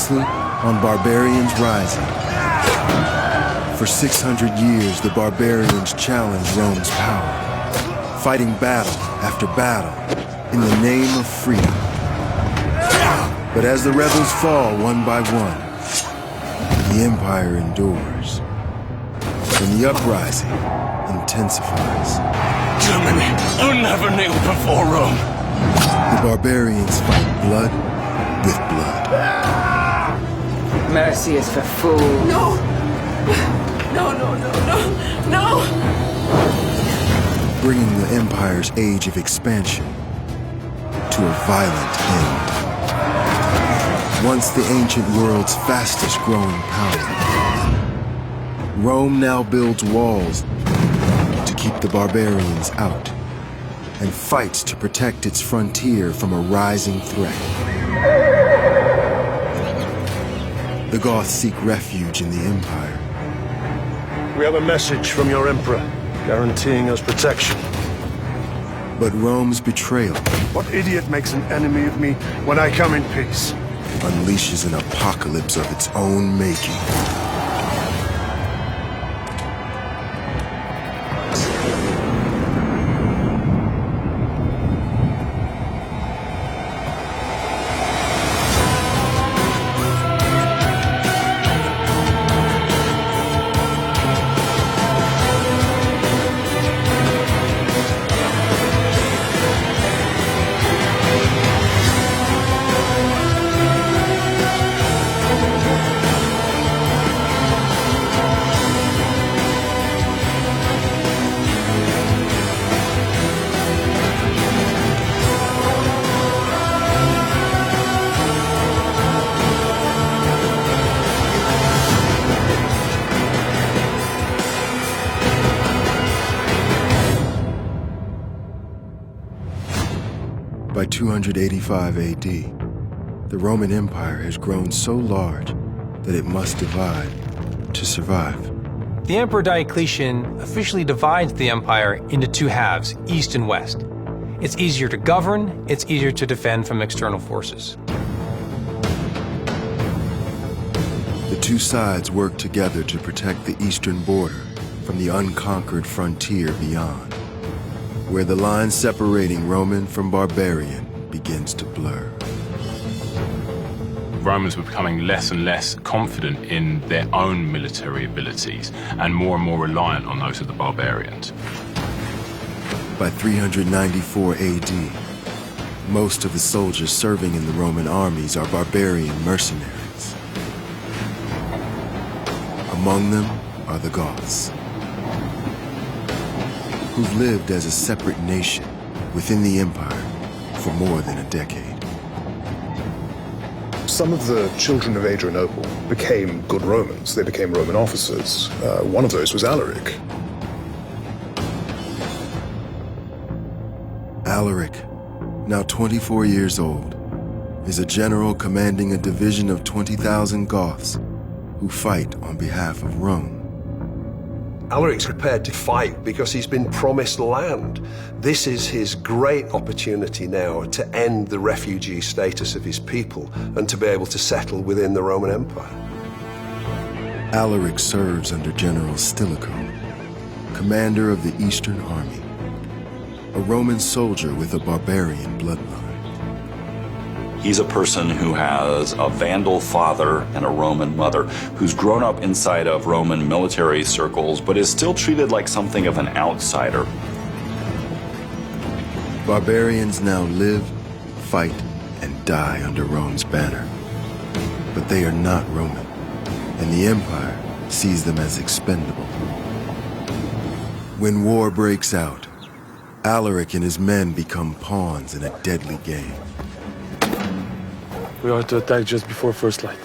previously on Barbarians Rising. For 600 years, the barbarians challenged Rome's power, fighting battle after battle in the name of freedom. But as the rebels fall one by one, the empire endures, and the uprising intensifies. Germany will never kneel before Rome. The barbarians fight blood with blood. Mercy is for fools. No! No, no, no, no, no! Bringing the Empire's age of expansion to a violent end. Once the ancient world's fastest growing power, Rome now builds walls to keep the barbarians out and fights to protect its frontier from a rising threat. The Goths seek refuge in the Empire. We have a message from your Emperor, guaranteeing us protection. But Rome's betrayal What idiot makes an enemy of me when I come in peace? unleashes an apocalypse of its own making. By 285 AD, the Roman Empire has grown so large that it must divide to survive. The Emperor Diocletian officially divides the empire into two halves, east and west. It's easier to govern, it's easier to defend from external forces. The two sides work together to protect the eastern border from the unconquered frontier beyond, where the line separating Roman from barbarian begins to blur. Romans were becoming less and less confident in their own military abilities and more reliant on those of the barbarians. By 394 AD, most of the soldiers serving in the Roman armies are barbarian mercenaries. Among them are the Goths, who've lived as a separate nation within the empire for more than a decade. Some of the children of Adrianople became good Romans. They became Roman officers. One of those was Alaric. Alaric, now 24 years old, is a general commanding a division of 20,000 Goths who fight on behalf of Rome. Alaric's prepared to fight because he's been promised land. This is his great opportunity now to end the refugee status of his people and to be able to settle within the Roman Empire. Alaric serves under General Stilicho, commander of the Eastern Army, a Roman soldier with a barbarian bloodline. He's a person who has a Vandal father and a Roman mother, who's grown up inside of Roman military circles, but is still treated like something of an outsider. Barbarians now live, fight, and die under Rome's banner. But they are not Roman, and the Empire sees them as expendable. When war breaks out, Alaric and his men become pawns in a deadly game. We are to attack just before first light.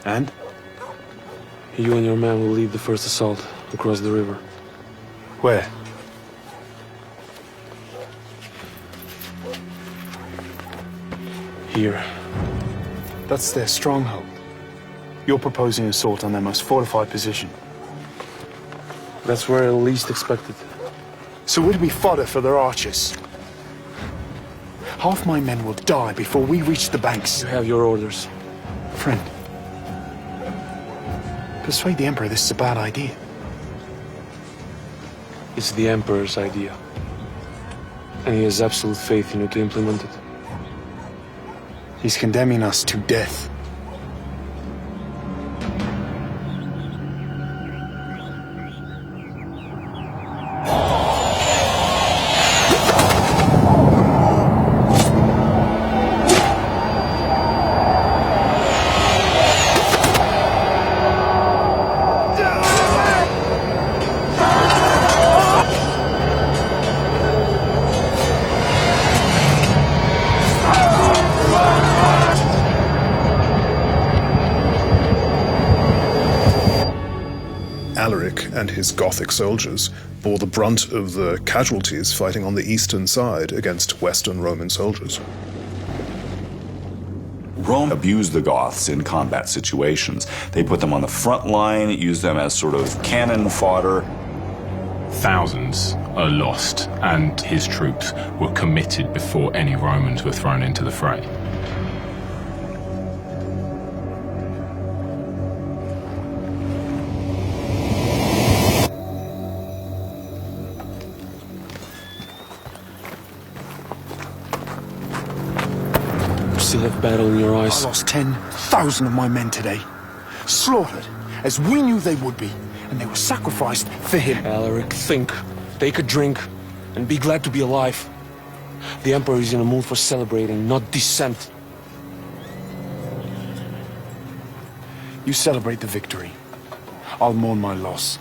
And? You and your men will lead the first assault across the river. Where? Here. That's their stronghold. You're proposing assault on their most fortified position. That's where I least expected. So we'll be fodder for their archers. Half my men will die before we reach the banks. You have your orders. Friend, persuade the Emperor this is a bad idea. It's the Emperor's idea. And he has absolute faith in you to implement it. He's condemning us to death. Alaric and his Gothic soldiers bore the brunt of the casualties fighting on the eastern side against Western Roman soldiers. Rome abused the Goths in combat situations. They put them on the front line, used them as sort of cannon fodder. Thousands are lost, and his troops were committed before any Romans were thrown into the fray. Still have battle in your eyes. I lost 10,000 of my men today. Slaughtered, as we knew they would be. And they were sacrificed for him. Alaric, think. Take a drink. And be glad to be alive. The Emperor is in a mood for celebrating, not dissent. You celebrate the victory. I'll mourn my loss.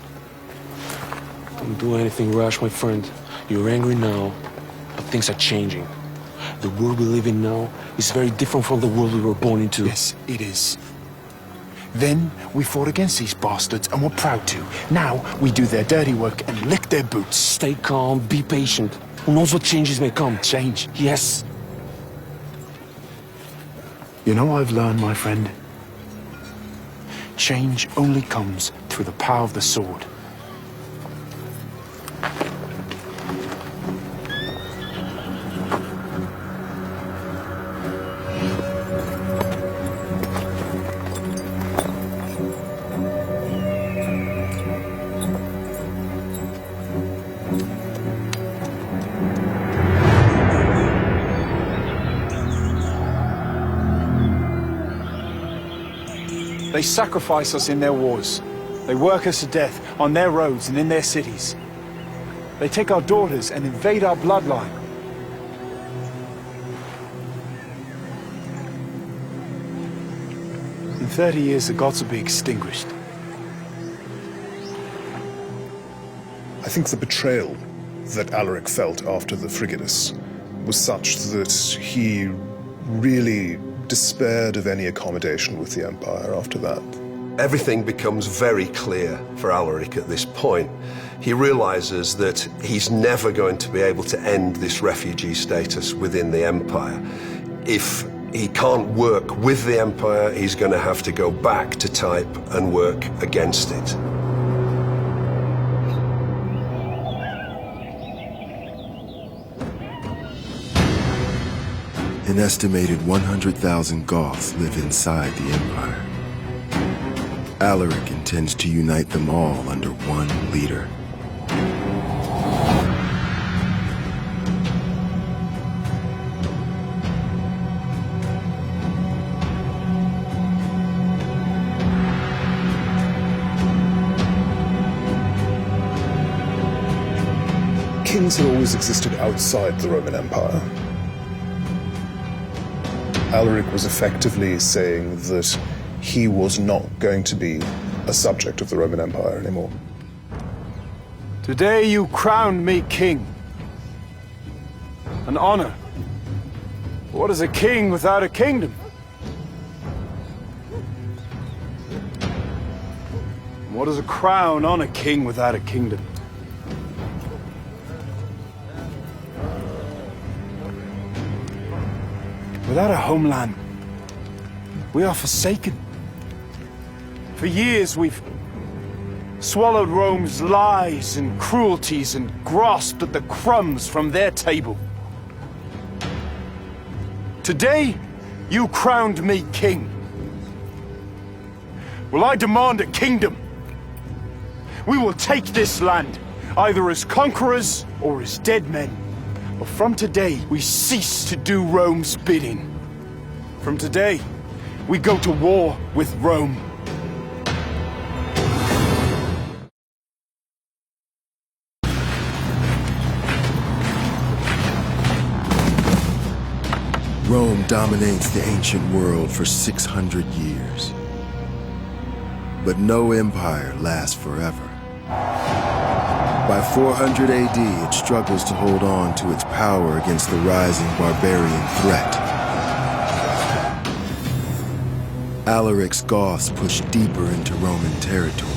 Don't do anything rash, my friend. You're angry now, but things are changing. The world we live in now is very different from the world we were born into. Yes, it is. Then we fought against these bastards and were proud to. Now we do their dirty work and lick their boots. Stay calm, be patient. Who knows what changes may come? Change? Yes. You know what I've learned, my friend? Change only comes through the power of the sword. They sacrifice us in their wars. They work us to death on their roads and in their cities. They take our daughters and invade our bloodline. In 30 years, the gods will be extinguished. I think the betrayal that Alaric felt after the Frigidus was such that he really despaired of any accommodation with the Empire after that. Everything becomes very clear for Alaric at this point. He realizes that he's never going to be able to end this refugee status within the Empire. If he can't work with the Empire, he's going to have to go back to type and work against it. An estimated 100,000 Goths live inside the Empire. Alaric intends to unite them all under one leader. Kings had always existed outside the Roman Empire. Alaric was effectively saying that he was not going to be a subject of the Roman Empire anymore. Today you crowned me king. An honor. What is a king without a kingdom? What is a crown on a king without a kingdom? Without a homeland, we are forsaken. For years we've swallowed Rome's lies and cruelties and grasped at the crumbs from their table. Today, you crowned me king. Well, I demand a kingdom. We will take this land, either as conquerors or as dead men. But from today, we cease to do Rome's bidding. From today, we go to war with Rome. Rome dominates the ancient world for 600 years. But no empire lasts forever. By 400 AD, it struggles to hold on to its power against the rising barbarian threat. Alaric's Goths push deeper into Roman territory,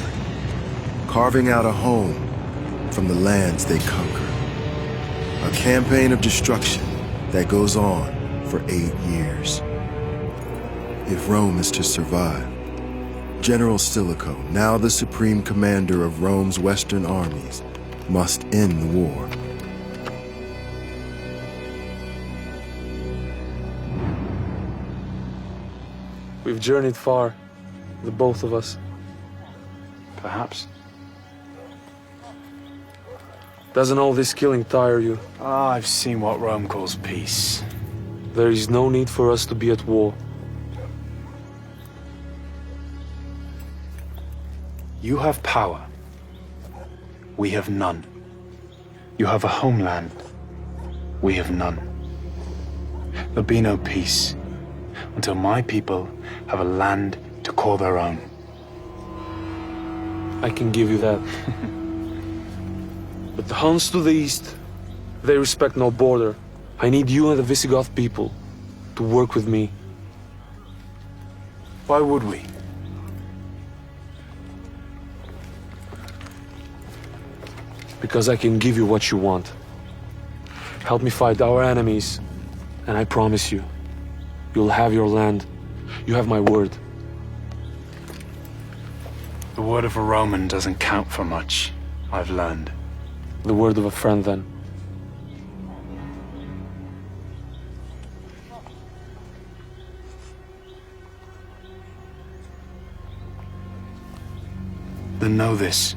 carving out a home from the lands they conquer. A campaign of destruction that goes on for 8 years. If Rome is to survive, General Stilicho, now the supreme commander of Rome's western armies, must end the war. We've journeyed far, the both of us. Perhaps. Doesn't all this killing tire you? I've seen what Rome calls peace. There is no need for us to be at war. You have power. We have none. You have a homeland. We have none. There'll be no peace until my people have a land to call their own. I can give you that. But the Huns to the east, they respect no border. I need you and the Visigoth people to work with me. Why would we? Because I can give you what you want. Help me fight our enemies, and I promise you, you'll have your land. You have my word. The word of a Roman doesn't count for much, I've learned. The word of a friend, then. Then know this.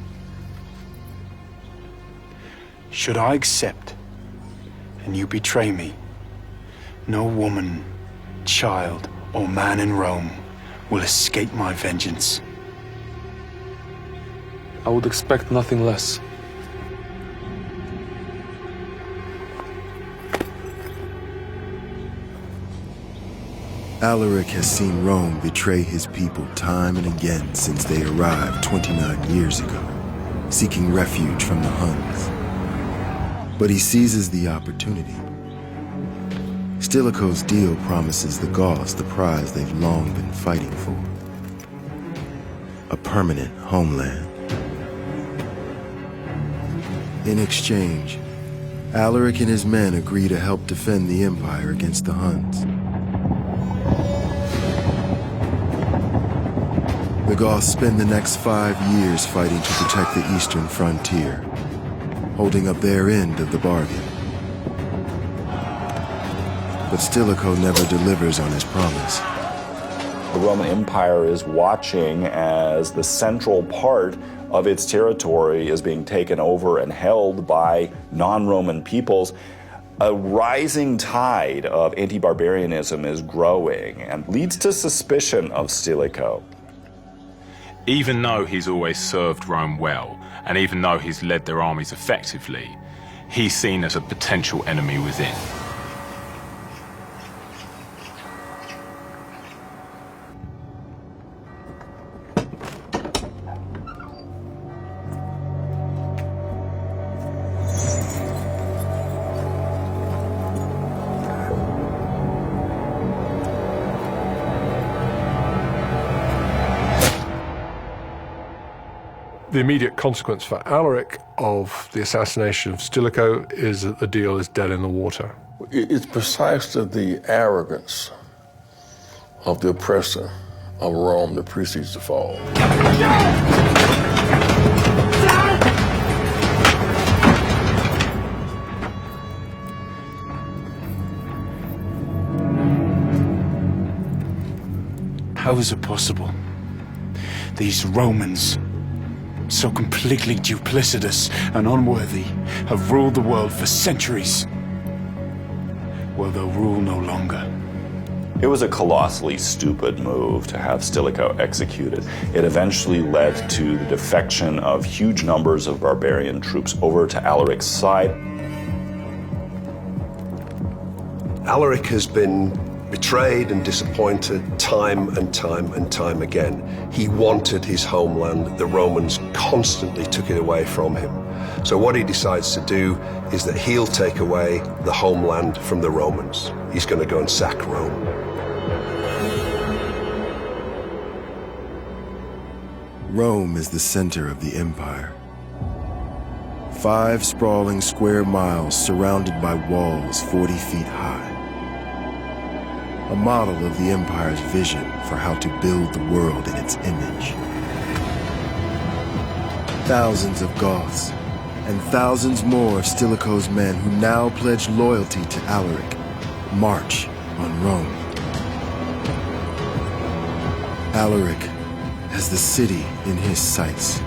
Should I accept, and you betray me, no woman, child, or man in Rome will escape my vengeance. I would expect nothing less. Alaric has seen Rome betray his people time and again since they arrived 29 years ago, seeking refuge from the Huns. But he seizes the opportunity. Stilicho's deal promises the Goths the prize they've long been fighting for: a permanent homeland. In exchange, Alaric and his men agree to help defend the Empire against the Huns. The Goths spend the next 5 years fighting to protect the eastern frontier, holding up their end of the bargain. But Stilicho never delivers on his promise. The Roman Empire is watching as the central part of its territory is being taken over and held by non-Roman peoples. A rising tide of anti-barbarianism is growing and leads to suspicion of Stilicho. Even though he's always served Rome well, and even though he's led their armies effectively, he's seen as a potential enemy within. The immediate consequence for Alaric of the assassination of Stilicho is that the deal is dead in the water. It's precisely the arrogance of the oppressor of Rome that precedes the fall. How is it possible These Romans, so completely duplicitous and unworthy, have ruled the world for centuries. Well, they'll rule no longer. It was a colossally stupid move to have Stilicho executed. It eventually led to the defection of huge numbers of barbarian troops over to Alaric's side. Alaric has been betrayed and disappointed time and time and time again. He wanted his homeland. The Romans constantly took it away from him. So what he decides to do is that he'll take away the homeland from the Romans. He's going to go and sack Rome. Rome is the center of the empire. 5 sprawling square miles surrounded by walls 40 feet high. A model of the empire's vision for how to build the world in its image. Thousands of Goths and thousands more of Stilicho's men who now pledge loyalty to Alaric march on Rome. Alaric has the city in his sights.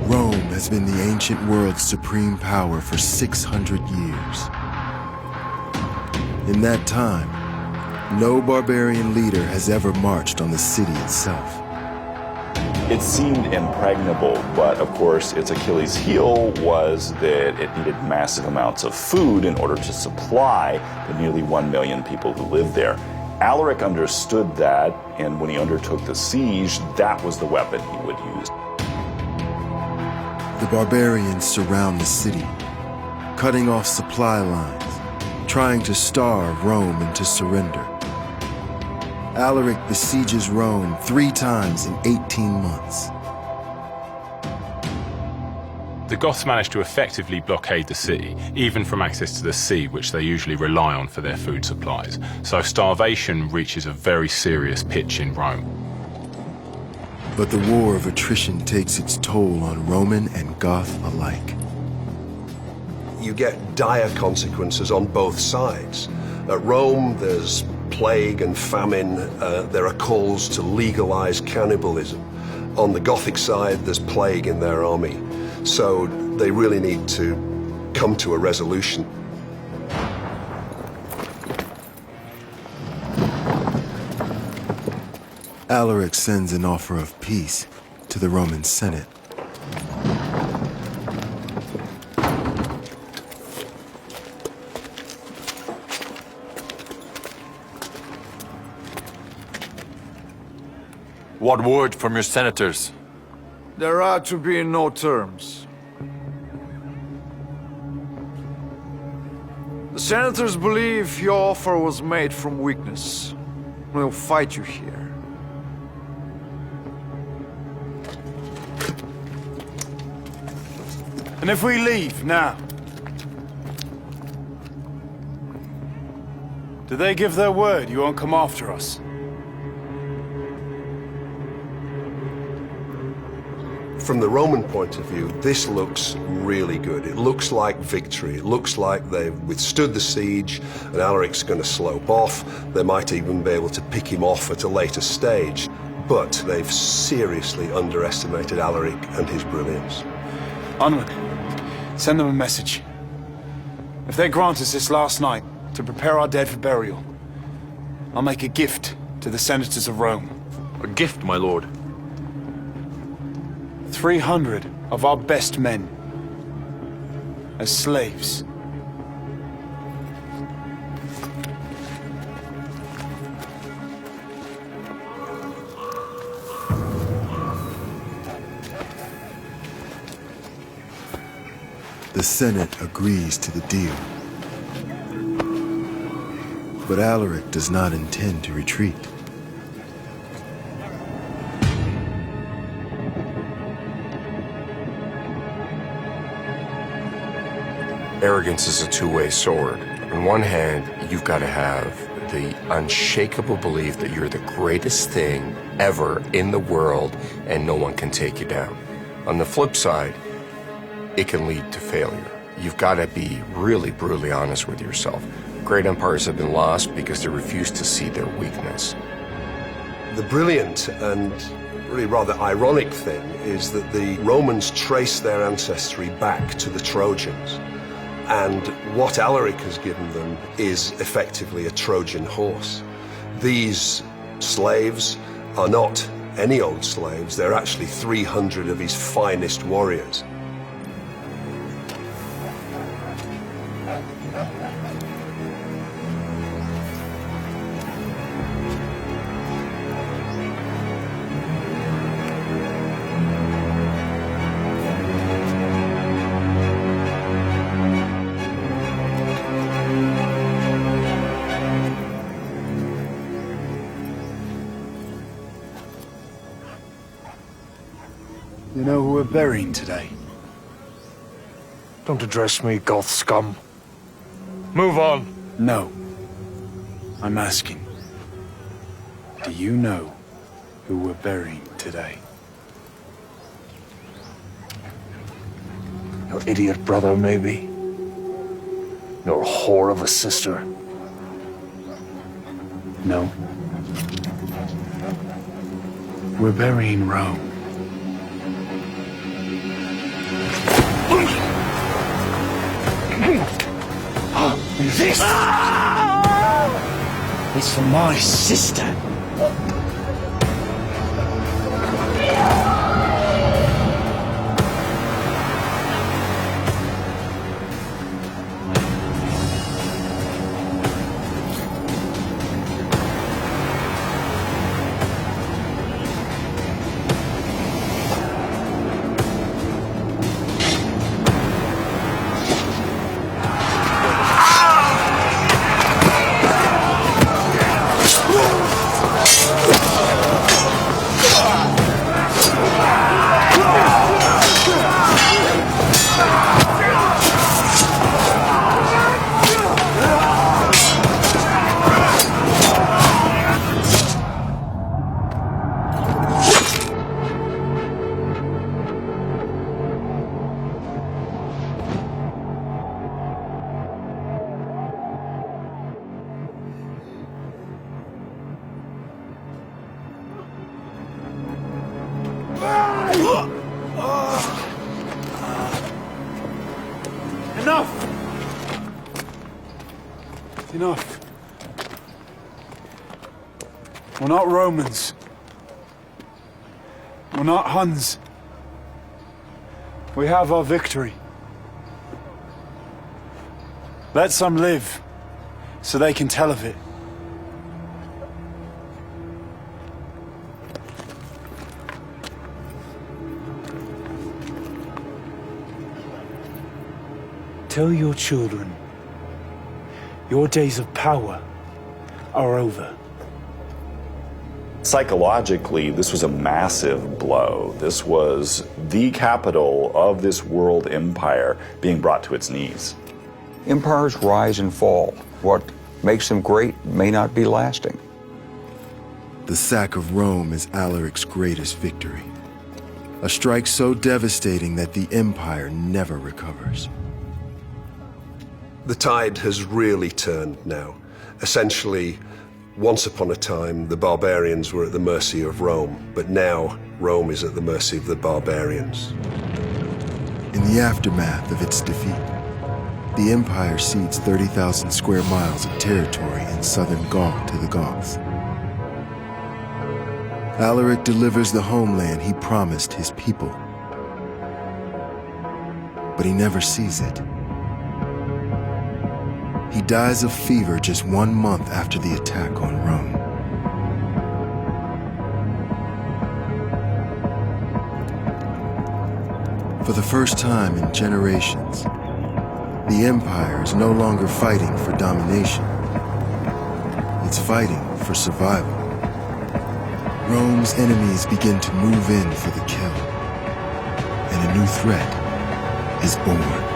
Rome has been the ancient world's supreme power for 600 years. In that time, no barbarian leader has ever marched on the city itself. It seemed impregnable, but of course its Achilles heel was that it needed massive amounts of food in order to supply the nearly 1 million people who lived there. Alaric understood that, and when he undertook the siege, that was the weapon he would use. The barbarians surround the city, cutting off supply lines, trying to starve Rome into surrender. Alaric besieges Rome 3 times in 18 months. The Goths managed to effectively blockade the city, even from access to the sea, which they usually rely on for their food supplies. So starvation reaches a very serious pitch in Rome. But the war of attrition takes its toll on Roman and Goth alike. You get dire consequences on both sides. At Rome, there's plague and famine. There are calls to legalize cannibalism. On the Gothic side, there's plague in their army. So they really need to come to a resolution. Alaric sends an offer of peace to the Roman Senate. What word from your senators? There are to be no terms. The senators believe your offer was made from weakness. We'll fight you here. And if we leave now, do they give their word you won't come after us? From the Roman point of view, this looks really good. It looks like victory. It looks like they've withstood the siege and Alaric's going to slope off. They might even be able to pick him off at a later stage. But they've seriously underestimated Alaric and his brilliance. Onward. Send them a message. If they grant us this last night to prepare our dead for burial, I'll make a gift to the senators of Rome. A gift, my lord. 300 of our best men as slaves. The Senate agrees to the deal. But Alaric does not intend to retreat. Arrogance is a two-way sword. On one hand, you've got to have the unshakable belief that you're the greatest thing ever in the world and no one can take you down. On the flip side, it can lead to failure. you've got to be really brutally honest with yourself. Great empires have been lost because they refuse to see their weakness. The brilliant and really rather ironic thing is that the Romans trace their ancestry back to the Trojans. And what Alaric has given them is effectively a Trojan horse. These slaves are not any old slaves, they're actually 300 of his finest warriors. You know who we're burying today? Don't address me, Goth scum. Move on. No. I'm asking. Do you know who we're burying today? Your idiot brother, maybe. Your whore of a sister. No. We're burying Rome. This is for my sister. Enough! Enough. We're not Romans. We're not Huns. We have our victory. Let some live, so they can tell of it. Tell your children, your days of power are over. Psychologically, this was a massive blow. This was the capital of this world empire being brought to its knees. Empires rise and fall. What makes them great may not be lasting. The sack of Rome is Alaric's greatest victory. A strike so devastating that the empire never recovers. The tide has really turned now. Essentially, once upon a time, the barbarians were at the mercy of Rome, but now Rome is at the mercy of the barbarians. In the aftermath of its defeat, the empire cedes 30,000 square miles of territory in southern Gaul to the Goths. Alaric delivers the homeland he promised his people, but he never sees it. He dies of fever just 1 month after the attack on Rome. For the first time in generations, the empire is no longer fighting for domination. It's fighting for survival. Rome's enemies begin to move in for the kill, and a new threat is born.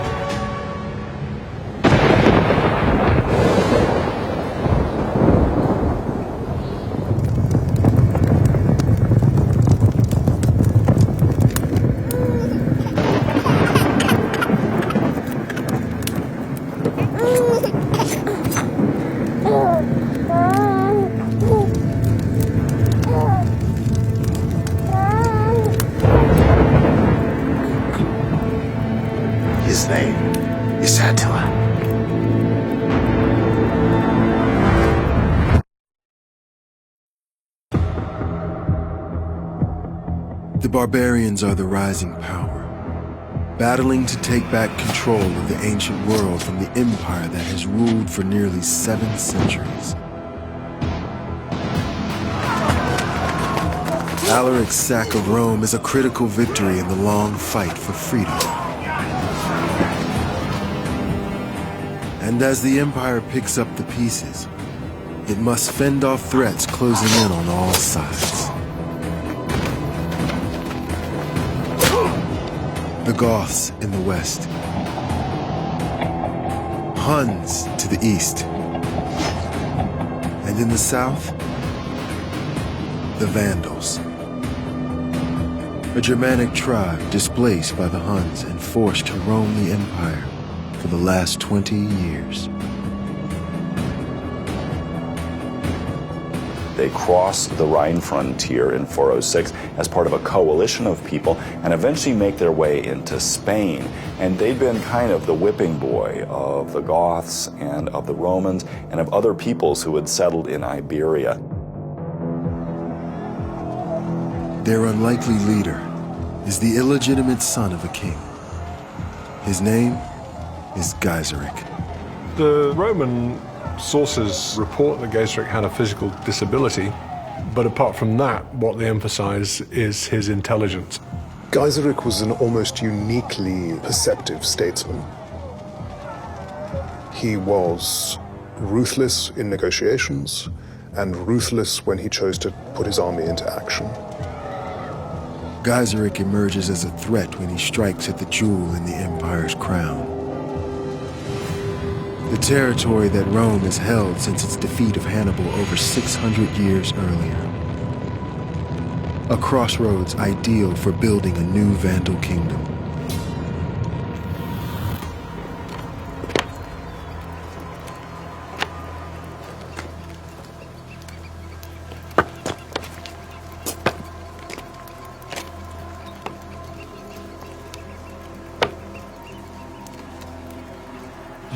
The barbarians are the rising power, battling to take back control of the ancient world from the empire that has ruled for nearly 7 centuries. Alaric's sack of Rome is a critical victory in the long fight for freedom. And as the empire picks up the pieces, it must fend off threats closing in on all sides. The Goths in the west, Huns to the east, and in the south, the Vandals. A Germanic tribe displaced by the Huns and forced to roam the empire for the last 20 years. They cross the Rhine frontier in 406 as part of a coalition of people and eventually make their way into Spain. And they've been kind of the whipping boy of the Goths and of the Romans and of other peoples who had settled in Iberia. Their unlikely leader is the illegitimate son of a king. His name is Gaiseric. The Roman sources report that Gaiseric had a physical disability, but apart from that, what they emphasize is his intelligence. Gaiseric was an almost uniquely perceptive statesman. He was ruthless in negotiations and ruthless when he chose to put his army into action. Gaiseric emerges as a threat when he strikes at the jewel in the empire's crown. The territory that Rome has held since its defeat of Hannibal over 600 years earlier. A crossroads ideal for building a new Vandal kingdom.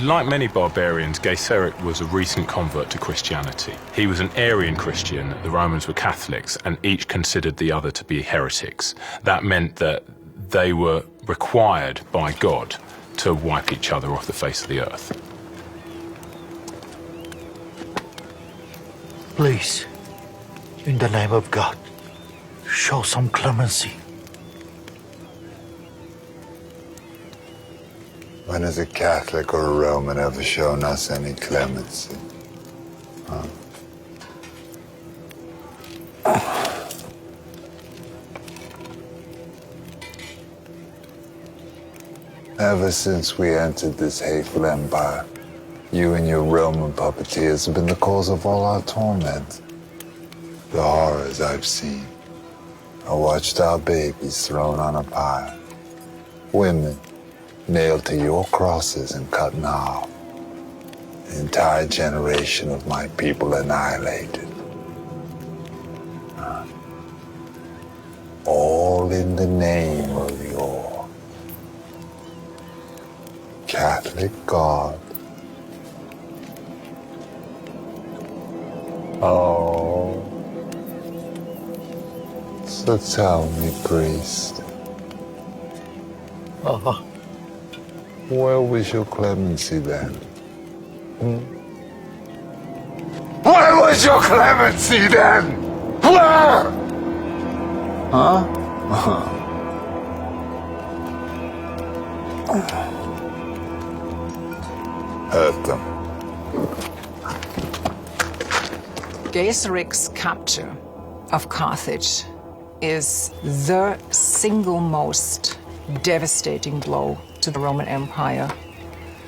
Like many barbarians, Gaiseric was a recent convert to Christianity. He was an Arian Christian, the Romans were Catholics, and each considered the other to be heretics. That meant that they were required by God to wipe each other off the face of the earth. Please, in the name of God, show some clemency. When has a Catholic or a Roman ever shown us any clemency? Huh? Ever since we entered this hateful empire, you and your Roman puppeteers have been the cause of all our torment. The horrors I've seen. I watched our babies thrown on a pyre. Women nailed to your crosses and cut in half. The entire generation of my people annihilated. All in the name of your Catholic God. Oh. So tell me, priest. Where was your clemency then? Where was your clemency then? Where? Huh? Hurt them. Gaiseric's capture of Carthage is the single most devastating blow to the Roman Empire.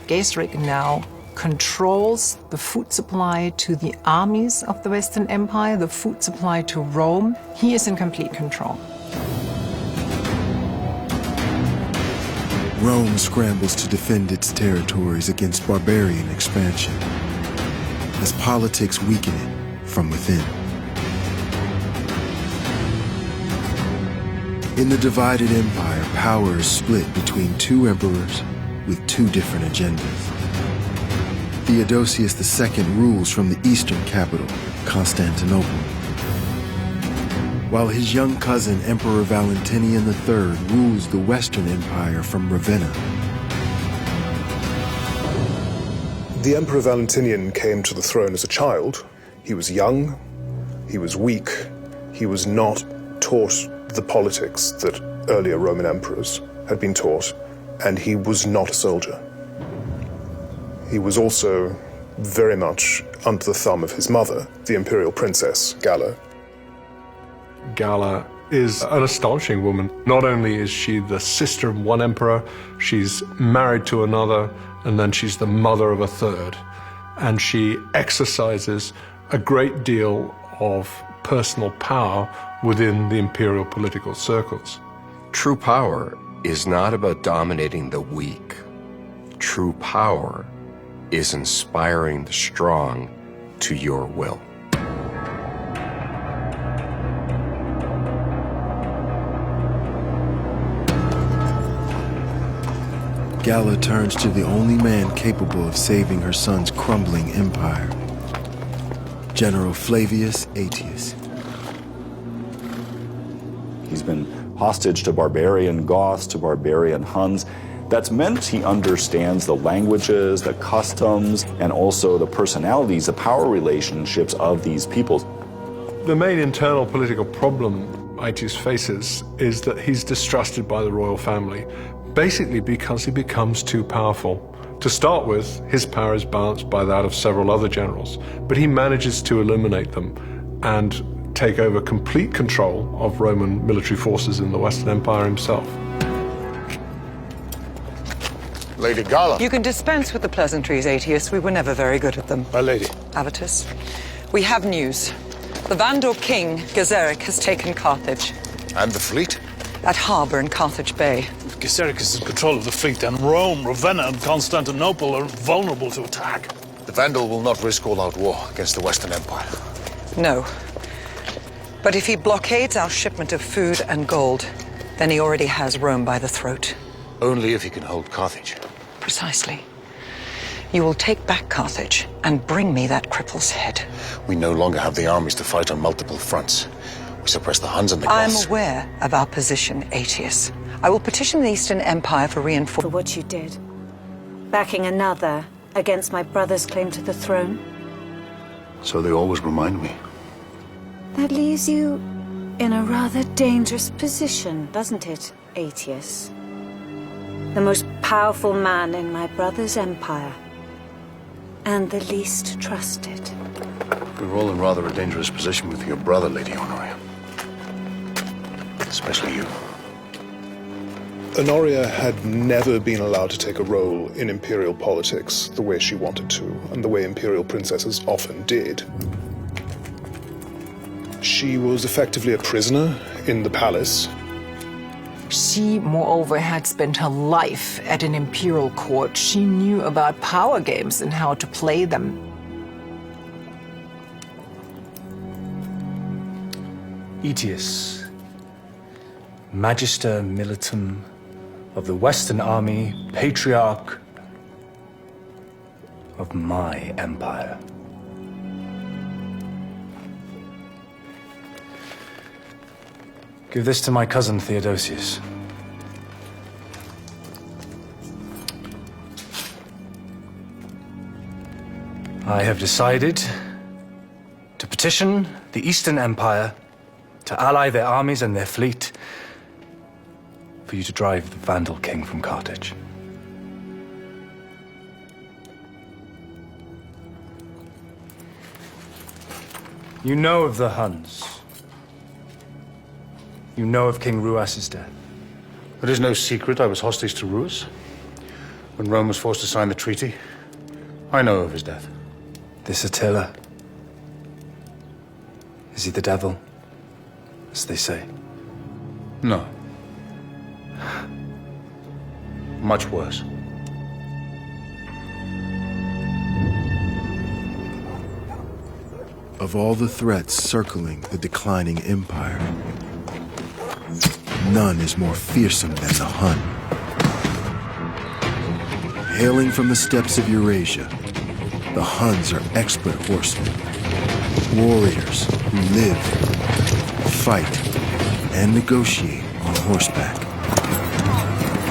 Gaiseric now controls the food supply to the armies of the Western Empire, the food supply to Rome. He is in complete control. Rome scrambles to defend its territories against barbarian expansion, as politics weaken it from within. In the divided empire, power is split between 2 emperors with 2 different agendas. Theodosius II rules from the eastern capital, Constantinople. while his young cousin Emperor Valentinian III rules the Western Empire from Ravenna. The Emperor Valentinian came to the throne as a child. He was young, he was weak, he was not taught the politics that earlier Roman emperors had been taught, and he was not a soldier. He was also very much under the thumb of his mother, the imperial princess, Galla. Galla is an astonishing woman. Not only is she the sister of one emperor, she's married to another, and then she's the mother of a third. And she exercises a great deal of personal power within the imperial political circles. True power is not about dominating the weak. True power is inspiring the strong to your will. Galla turns to the only man capable of saving her son's crumbling empire, General Flavius Aetius. He's been hostage to barbarian Goths, to barbarian Huns. That's meant he understands the languages, the customs, and also the personalities, the power relationships of these peoples. The main internal political problem Aetius faces is that he's distrusted by the royal family, basically because he becomes too powerful. To start with, his power is balanced by that of several other generals, but he manages to eliminate them and take over complete control of Roman military forces in the Western Empire himself. Lady Galla. You can dispense with the pleasantries, Aetius. We were never very good at them. My lady. Avitus, we have news. The Vandal king, Gaiseric, has taken Carthage. And the fleet? That harbor in Carthage Bay. If Gaiseric is in control of the fleet, then Rome, Ravenna, and Constantinople are vulnerable to attack. The Vandal will not risk all-out war against the Western Empire. No. But if he blockades our shipment of food and gold, then he already has Rome by the throat. Only if he can hold Carthage. Precisely. You will take back Carthage and bring me that cripple's head. We no longer have the armies to fight on multiple fronts. We suppress the Huns and the Goths. I'm aware of our position, Aetius. I will petition the Eastern Empire for reinforcement. For what you did. Backing another against my brother's claim to the throne. So they always remind me. That leaves you in a rather dangerous position, doesn't it, Aetius? The most powerful man in my brother's empire. And the least trusted. We're all in rather a dangerous position with your brother, Lady Honoria. Especially you. Honoria had never been allowed to take a role in imperial politics the way she wanted to, and the way imperial princesses often did. She was effectively a prisoner in the palace. She, moreover, had spent her life at an imperial court. She knew about power games and how to play them. Aetius, Magister Militum of the Western Army, Patriarch of my empire. Give this to my cousin Theodosius. I have decided to petition the Eastern Empire to ally their armies and their fleet for you to drive the Vandal king from Carthage. You know of the Huns. You know of King Ruas's death. It is no secret I was hostage to Ruas. When Rome was forced to sign the treaty, I know of his death. This Attila, is he the devil, as they say? No. Much worse. Of all the threats circling the declining empire, none is more fearsome than the Hun. Hailing from the steppes of Eurasia, the Huns are expert horsemen, warriors who live, fight, and negotiate on horseback.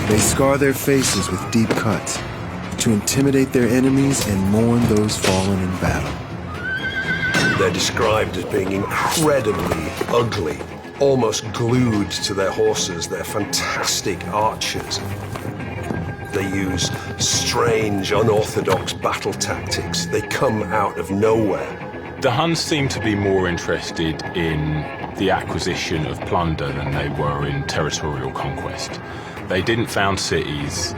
They scar their faces with deep cuts to intimidate their enemies and mourn those fallen in battle. They're described as being incredibly ugly, almost glued to their horses. They're fantastic archers. They use strange, unorthodox battle tactics. They come out of nowhere. The Huns seem to be more interested in the acquisition of plunder than they were in territorial conquest. They didn't found cities.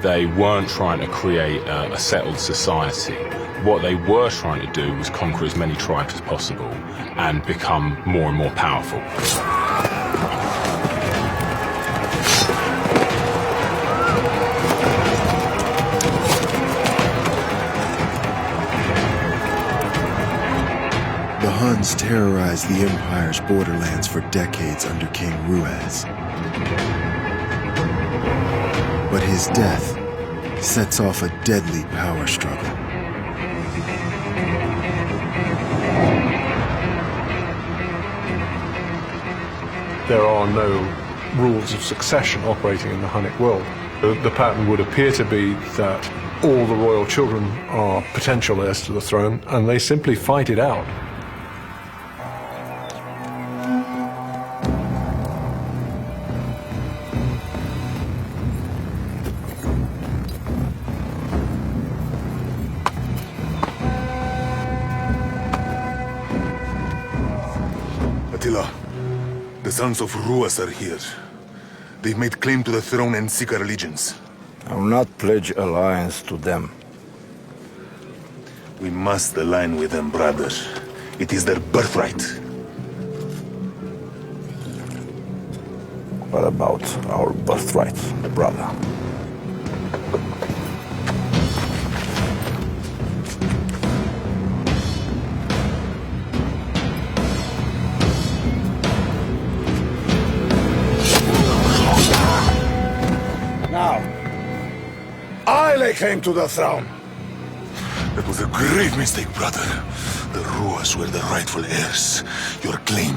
They weren't trying to create a settled society. What they were trying to do was conquer as many tribes as possible and become more and more powerful. The Huns terrorized the Empire's borderlands for decades under King Ruaz. But his death sets off a deadly power struggle. There are no rules of succession operating in the Hunnic world. The pattern would appear to be that all the royal children are potential heirs to the throne, and they simply fight it out. Attila, the sons of Ruas are here. They've made claim to the throne and seek our allegiance. I will not pledge alliance to them. We must align with them, brother. It is their birthright. What about our birthright, brother? Now, I lay claim to the throne. That was a grave mistake, brother. The Ruas were the rightful heirs. Your claim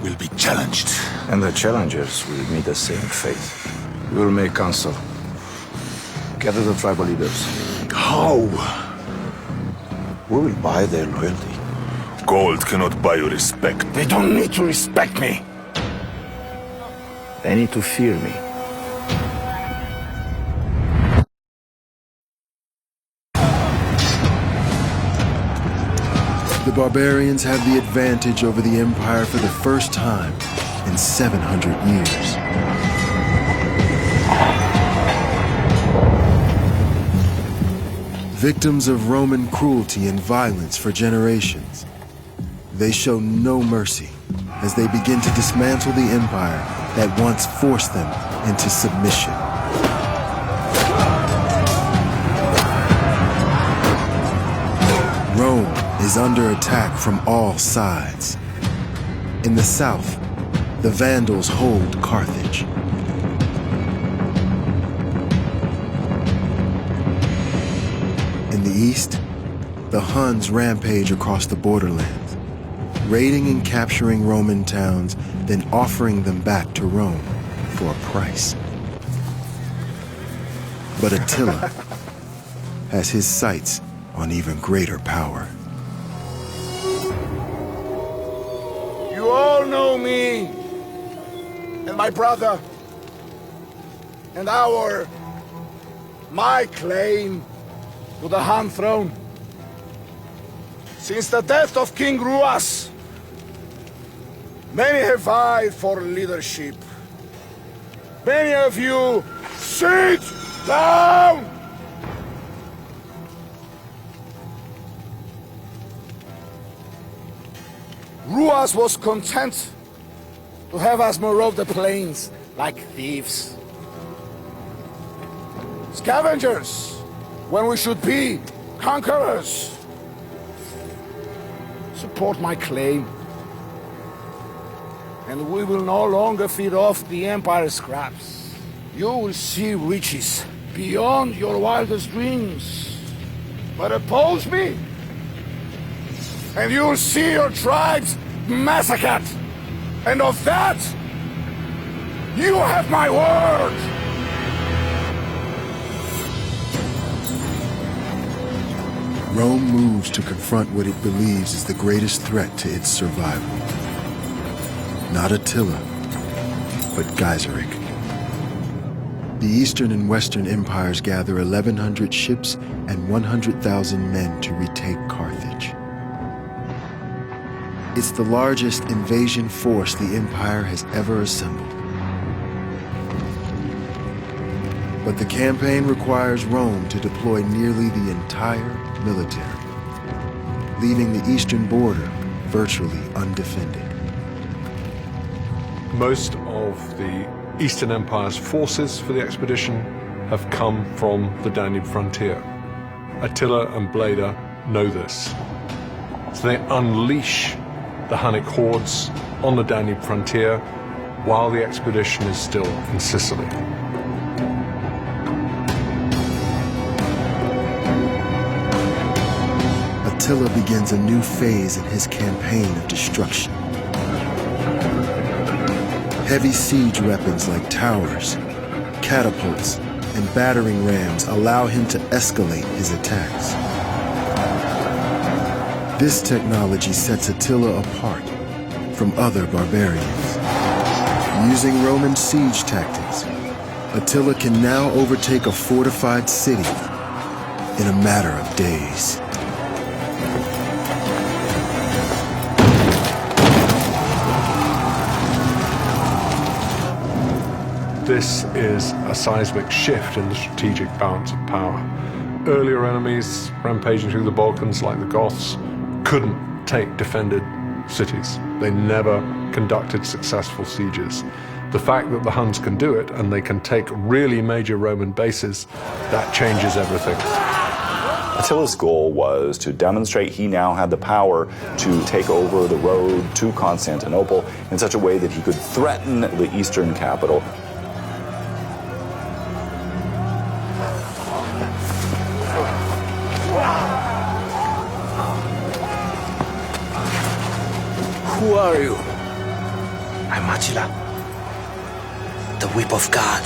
will be challenged. And the challengers will meet the same fate. We will make council. Gather the tribal leaders. How? We will buy their loyalty. Gold cannot buy your respect. They don't need to respect me. They need to fear me. The barbarians have the advantage over the Empire for the first time in 700 years. Victims of Roman cruelty and violence for generations, they show no mercy as they begin to dismantle the empire that once forced them into submission. Rome is under attack from all sides. In the south, the Vandals hold Carthage. In the east, the Huns rampage across the borderlands, raiding and capturing Roman towns, then offering them back to Rome for a price. But Attila has his sights on even greater power. You all know me, and my brother, and my claim to the Han throne. Since the death of King Ruas, many have vied for leadership. Many of you sit down! Ruas was content to have us move the plains like thieves. Scavengers, when we should be conquerors. Support my claim, and we will no longer feed off the Empire's scraps. You will see riches beyond your wildest dreams. But oppose me, and you'll see your tribes massacred. And of that, You have my word! Rome moves to confront what it believes is the greatest threat to its survival. Not Attila, but Gaiseric. The Eastern and Western empires gather 1,100 ships and 100,000 men to retake Carthage. It's the largest invasion force the empire has ever assembled. But the campaign requires Rome to deploy nearly the entire military, leaving the eastern border virtually undefended. Most of the Eastern Empire's forces for the expedition have come from the Danube frontier. Attila and Bleda know this. So they unleash the Hunnic hordes on the Danube frontier while the expedition is still in Sicily. Attila begins a new phase in his campaign of destruction. Heavy siege weapons like towers, catapults, and battering rams allow him to escalate his attacks. This technology sets Attila apart from other barbarians. Using Roman siege tactics, Attila can now overtake a fortified city in a matter of days. This is a seismic shift in the strategic balance of power. Earlier enemies rampaging through the Balkans, like the Goths, couldn't take defended cities. They never conducted successful sieges. The fact that the Huns can do it, and they can take really major Roman bases, that changes everything. Attila's goal was to demonstrate he now had the power to take over the road to Constantinople in such a way that he could threaten the eastern capital. Who are you? I'm Attila, the whip of God.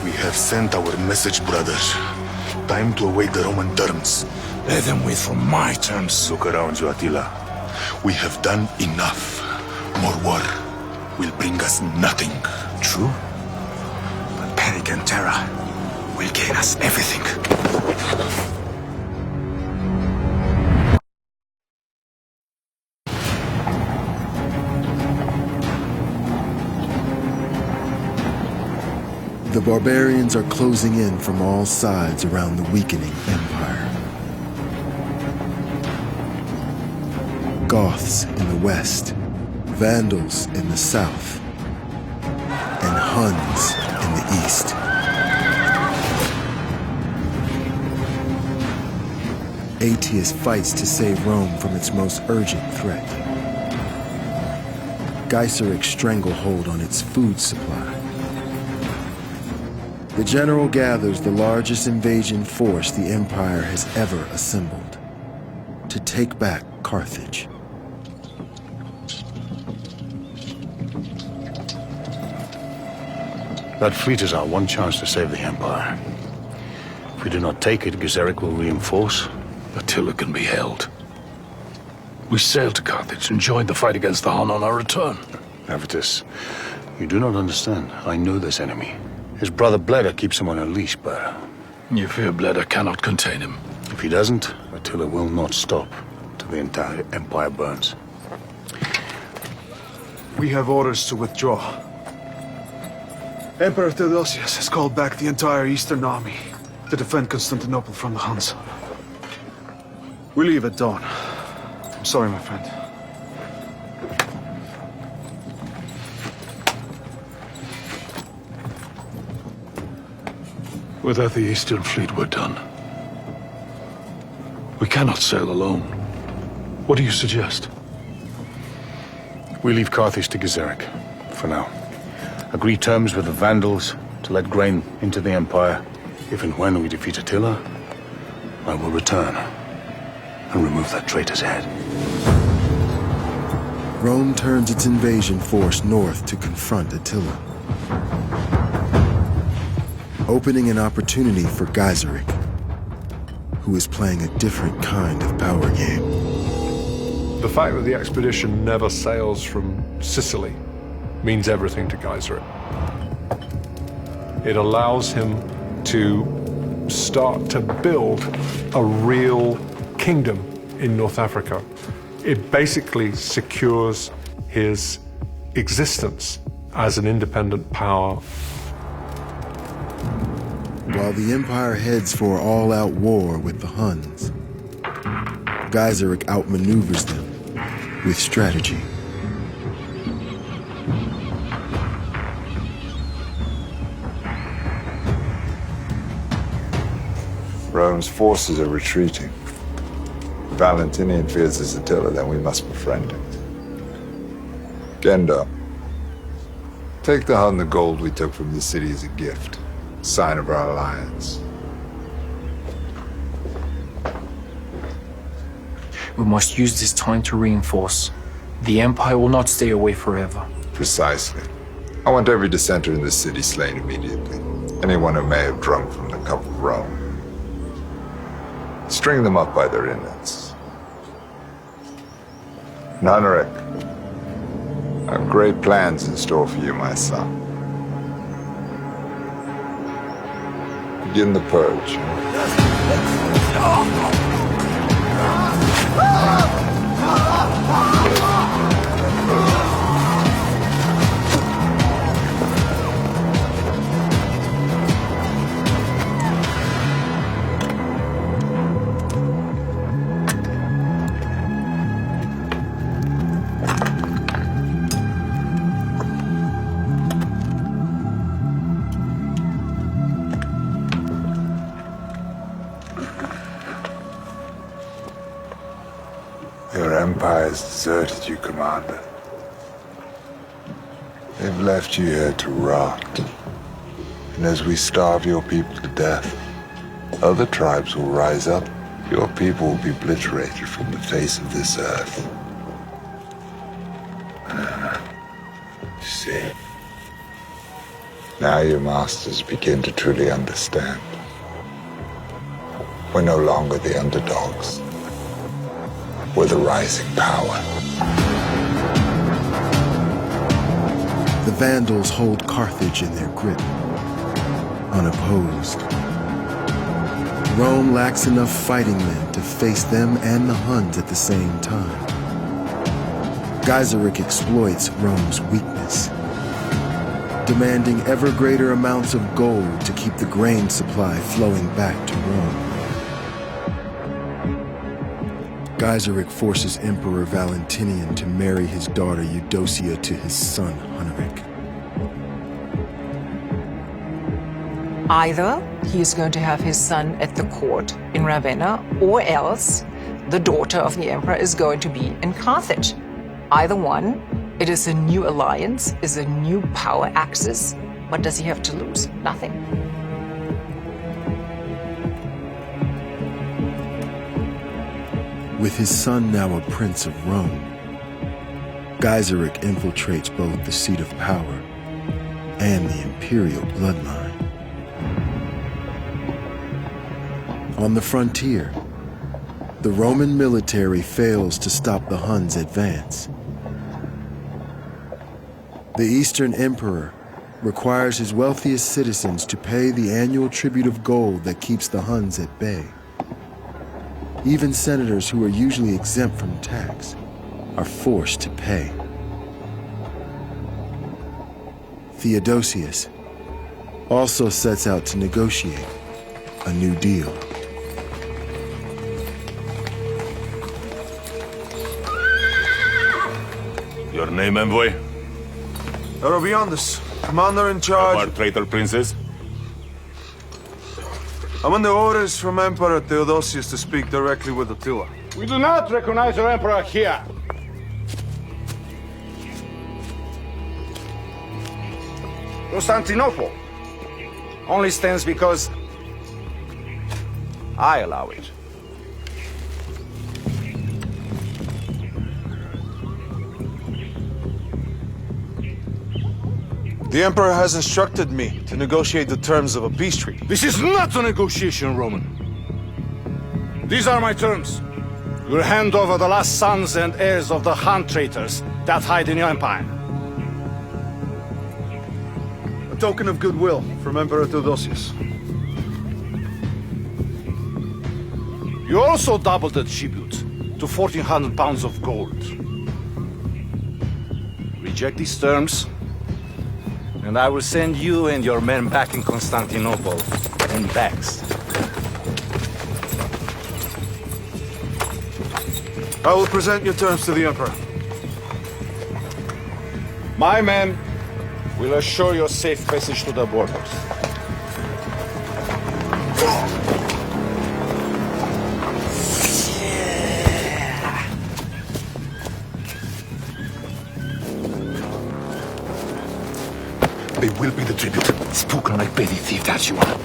We have sent our message, brothers. Time to await the Roman terms. Let them wait for my terms. Look around you, Attila. We have done enough. More war will bring us nothing. True. But panic and terror will gain us everything. The barbarians are closing in from all sides around the weakening empire. Goths in the west, Vandals in the south, and Huns in the east. Aetius fights to save Rome from its most urgent threat. Gaiseric's stranglehold on its food supply. The general gathers the largest invasion force the Empire has ever assembled to take back Carthage. That fleet is our one chance to save the Empire. If we do not take it, Gaiseric will reinforce. Attila can be held. We sailed to Carthage and joined the fight against the Hun on our return. Avitus, you do not understand. I know this enemy. His brother Bleda keeps him on a leash, but... You fear Bleda cannot contain him. If he doesn't, Attila will not stop till the entire Empire burns. We have orders to withdraw. Emperor Theodosius has called back the entire Eastern Army to defend Constantinople from the Huns. We leave at dawn. I'm sorry, my friend. Without the Eastern Fleet, we're done. We cannot sail alone. What do you suggest? We leave Carthage to Gaiseric, for now. Agree terms with the Vandals to let grain into the Empire. If and when we defeat Attila, I will return. and remove that traitor's head. Rome turns its invasion force north to confront Attila, opening an opportunity for Gaiseric, who is playing a different kind of power game. The fact that the expedition never sails from Sicily means everything to Gaiseric. It allows him to start to build a real kingdom in North Africa. It basically secures his existence as an independent power. While the Empire heads for all-out war with the Huns, Gaiseric outmaneuvers them with strategy. Rome's forces are retreating. If Valentinian fears his Attila, then we must befriend it. Gendo, take the Hun the gold we took from the city as a gift, sign of our alliance. We must use this time to reinforce. The Empire will not stay away forever. Precisely. I want every dissenter in the city slain immediately. Anyone who may have drunk from the cup of Rome. String them up by their inlets. Nunric, I have great plans in store for you, my son. Begin the purge. Your empire has deserted you, Commander. They've left you here to rot. And as we starve your people to death, other tribes will rise up. Your people will be obliterated from the face of this earth. See? Now your masters begin to truly understand. We're no longer the underdogs. We're the rising power. The Vandals hold Carthage in their grip, unopposed. Rome lacks enough fighting men to face them and the Huns at the same time. Gaiseric exploits Rome's weakness, demanding ever greater amounts of gold to keep the grain supply flowing back to Rome. Gaiseric forces Emperor Valentinian to marry his daughter Eudocia to his son Huneric. Either he is going to have his son at the court in Ravenna, or else the daughter of the emperor is going to be in Carthage. Either one, it is a new alliance, is a new power axis. What does he have to lose? Nothing. With his son now a prince of Rome, Gaiseric infiltrates both the seat of power and the imperial bloodline. On the frontier, the Roman military fails to stop the Huns' advance. The Eastern Emperor requires his wealthiest citizens to pay the annual tribute of gold that keeps the Huns at bay. Even senators who are usually exempt from tax are forced to pay. Theodosius also sets out to negotiate a new deal. Your name, envoy? Eurybiandus, commander in charge. Our traitor princes? I'm under orders from Emperor Theodosius to speak directly with Attila. We do not recognize our emperor here. Constantinople only stands because I allow it. The Emperor has instructed me to negotiate the terms of a peace treaty. This is not a negotiation, Roman. These are my terms. You'll hand over the last sons and heirs of the Han traitors that hide in your empire. A token of goodwill from Emperor Theodosius. You also doubled the tribute to 1,400 pounds of gold. Reject these terms, and I will send you and your men back in Constantinople in bags. I will present your terms to the Emperor. My men will assure your safe passage to the borders. They will pay the tribute. Spoken like petty thief that you are.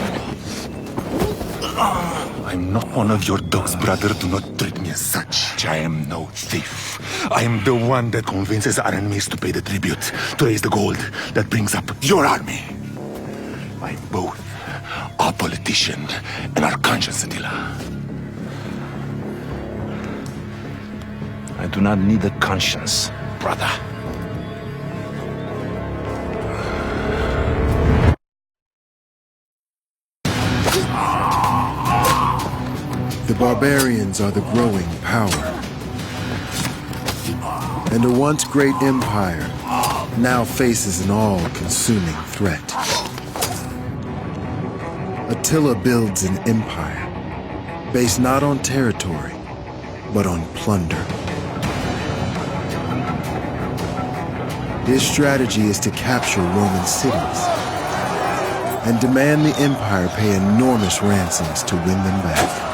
I'm not one of your dogs, brother. Do not treat me as such. I am no thief. I am the one that convinces our enemies to pay the tribute, to raise the gold that brings up your army. I both are politician and our conscience, Attila. I do not need a conscience, brother. The barbarians are the growing power. And a once great empire now faces an all-consuming threat. Attila builds an empire based not on territory, but on plunder. His strategy is to capture Roman cities and demand the empire pay enormous ransoms to win them back.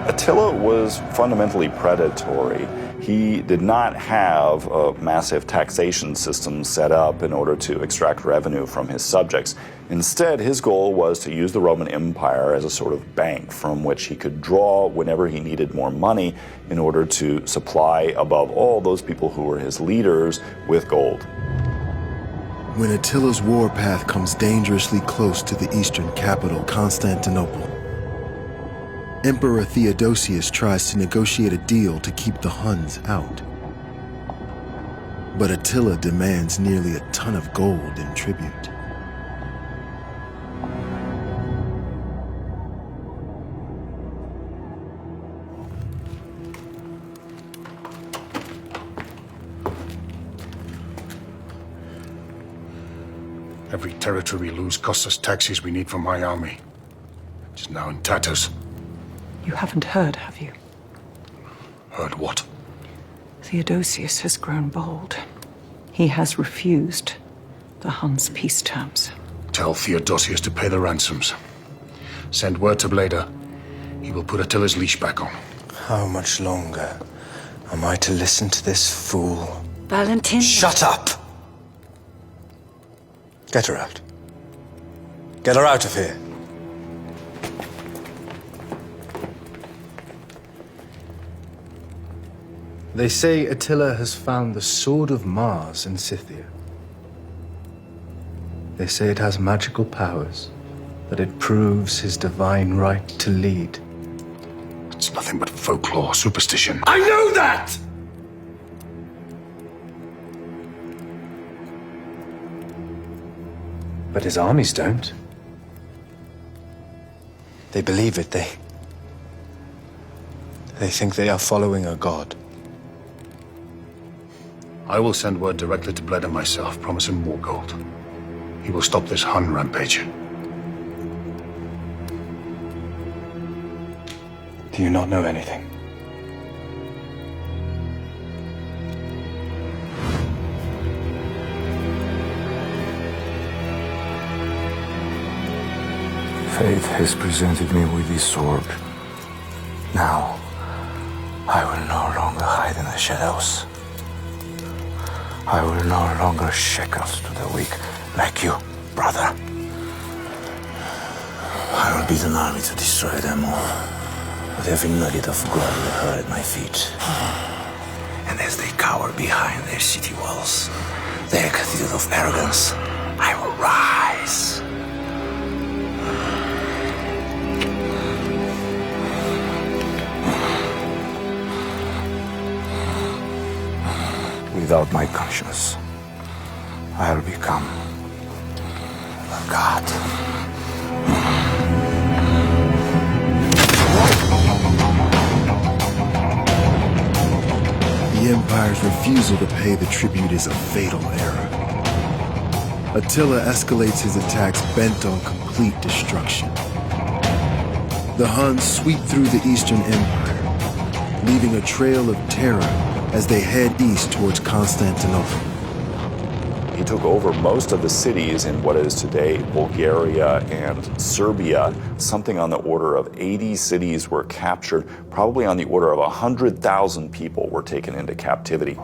Attila was fundamentally predatory. He did not have a massive taxation system set up in order to extract revenue from his subjects. Instead, his goal was to use the Roman Empire as a sort of bank from which he could draw whenever he needed more money in order to supply, above all, those people who were his leaders with gold. When Attila's warpath comes dangerously close to the eastern capital, Constantinople, Emperor Theodosius tries to negotiate a deal to keep the Huns out. But Attila demands nearly a ton of gold in tribute. Every territory we lose costs us taxes we need for my army, which is now in tatters. You haven't heard, have you? Heard what? Theodosius has grown bold. He has refused the Huns' peace terms. Tell Theodosius to pay the ransoms. Send word to Bleda. He will put Attila's leash back on. How much longer am I to listen to this fool? Valentin. Shut up! Get her out. Get her out of here. They say Attila has found the Sword of Mars in Scythia. They say it has magical powers, that it proves his divine right to lead. It's nothing but folklore, superstition. I know that! But his armies don't. They believe it. They think they are following a god. I will send word directly to Bleda myself, promise him more gold. He will stop this Hun rampage. Do you not know anything? Fate has presented me with this sword. Now, I will no longer hide in the shadows. I will no longer shackles to the weak like you, brother. I will build an army to destroy them all, with every nugget of gold they hurl at my feet. And as they cower behind their city walls, Their cathedral of arrogance, I will rise. Without my conscience, I'll become a god. The Empire's refusal to pay the tribute is a fatal error. Attila escalates his attacks bent on complete destruction. The Huns sweep through the Eastern Empire, leaving a trail of terror as they head east towards Constantinople. He took over most of the cities in what is today Bulgaria and Serbia. Something on the order of 80 cities were captured. Probably on the order of 100,000 people were taken into captivity.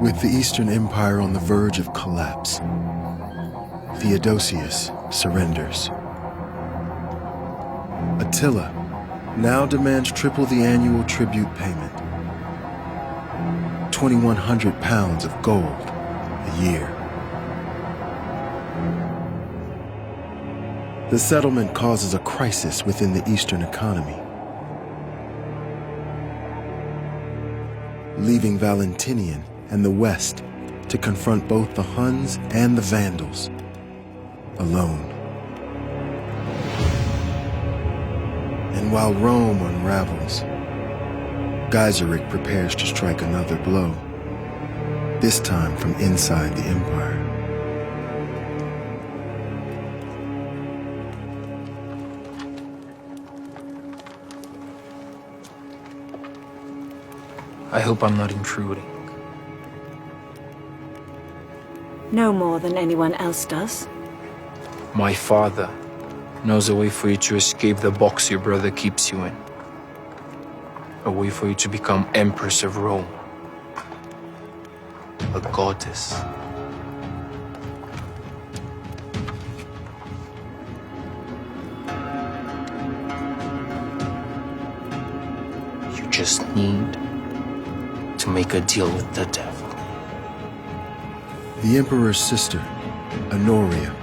With the Eastern Empire on the verge of collapse, Theodosius surrenders. Attila now demands triple the annual tribute payment. 2,100 pounds of gold a year. The settlement causes a crisis within the Eastern economy, leaving Valentinian and the West to confront both the Huns and the Vandals alone. And while Rome unravels, Gaiseric prepares to strike another blow, this time from inside the Empire. I hope I'm not intruding. No more than anyone else does. My father knows a way for you to escape the box your brother keeps you in. A way for you to become Empress of Rome. A goddess. You just need to make a deal with the devil. The Emperor's sister, Honoria,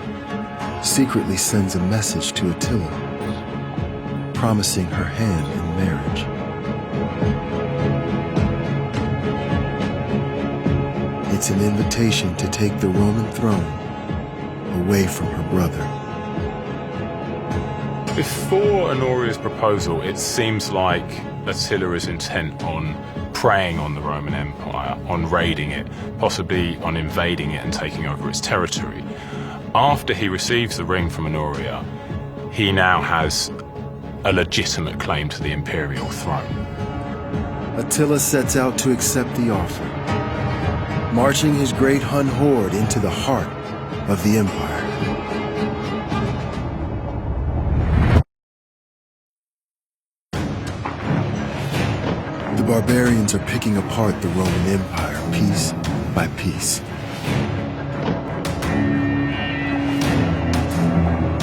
secretly sends a message to Attila, promising her hand in marriage. It's an invitation to take the Roman throne away from her brother. Before Honoria's proposal, it seems like Attila is intent on preying on the Roman Empire, on raiding it, possibly on invading it and taking over its territory. After he receives the ring from Honoria, he now has a legitimate claim to the imperial throne. Attila sets out to accept the offer, marching his great Hun horde into the heart of the Empire. The barbarians are picking apart the Roman Empire piece by piece.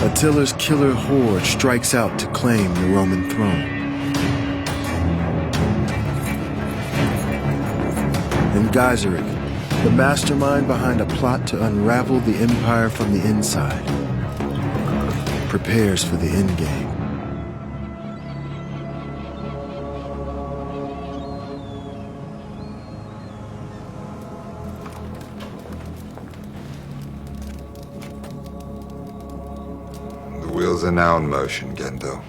Attila's killer horde strikes out to claim the Roman throne. And Gaiseric, the mastermind behind a plot to unravel the empire from the inside, prepares for the endgame. The wheels are now in motion, Gendo.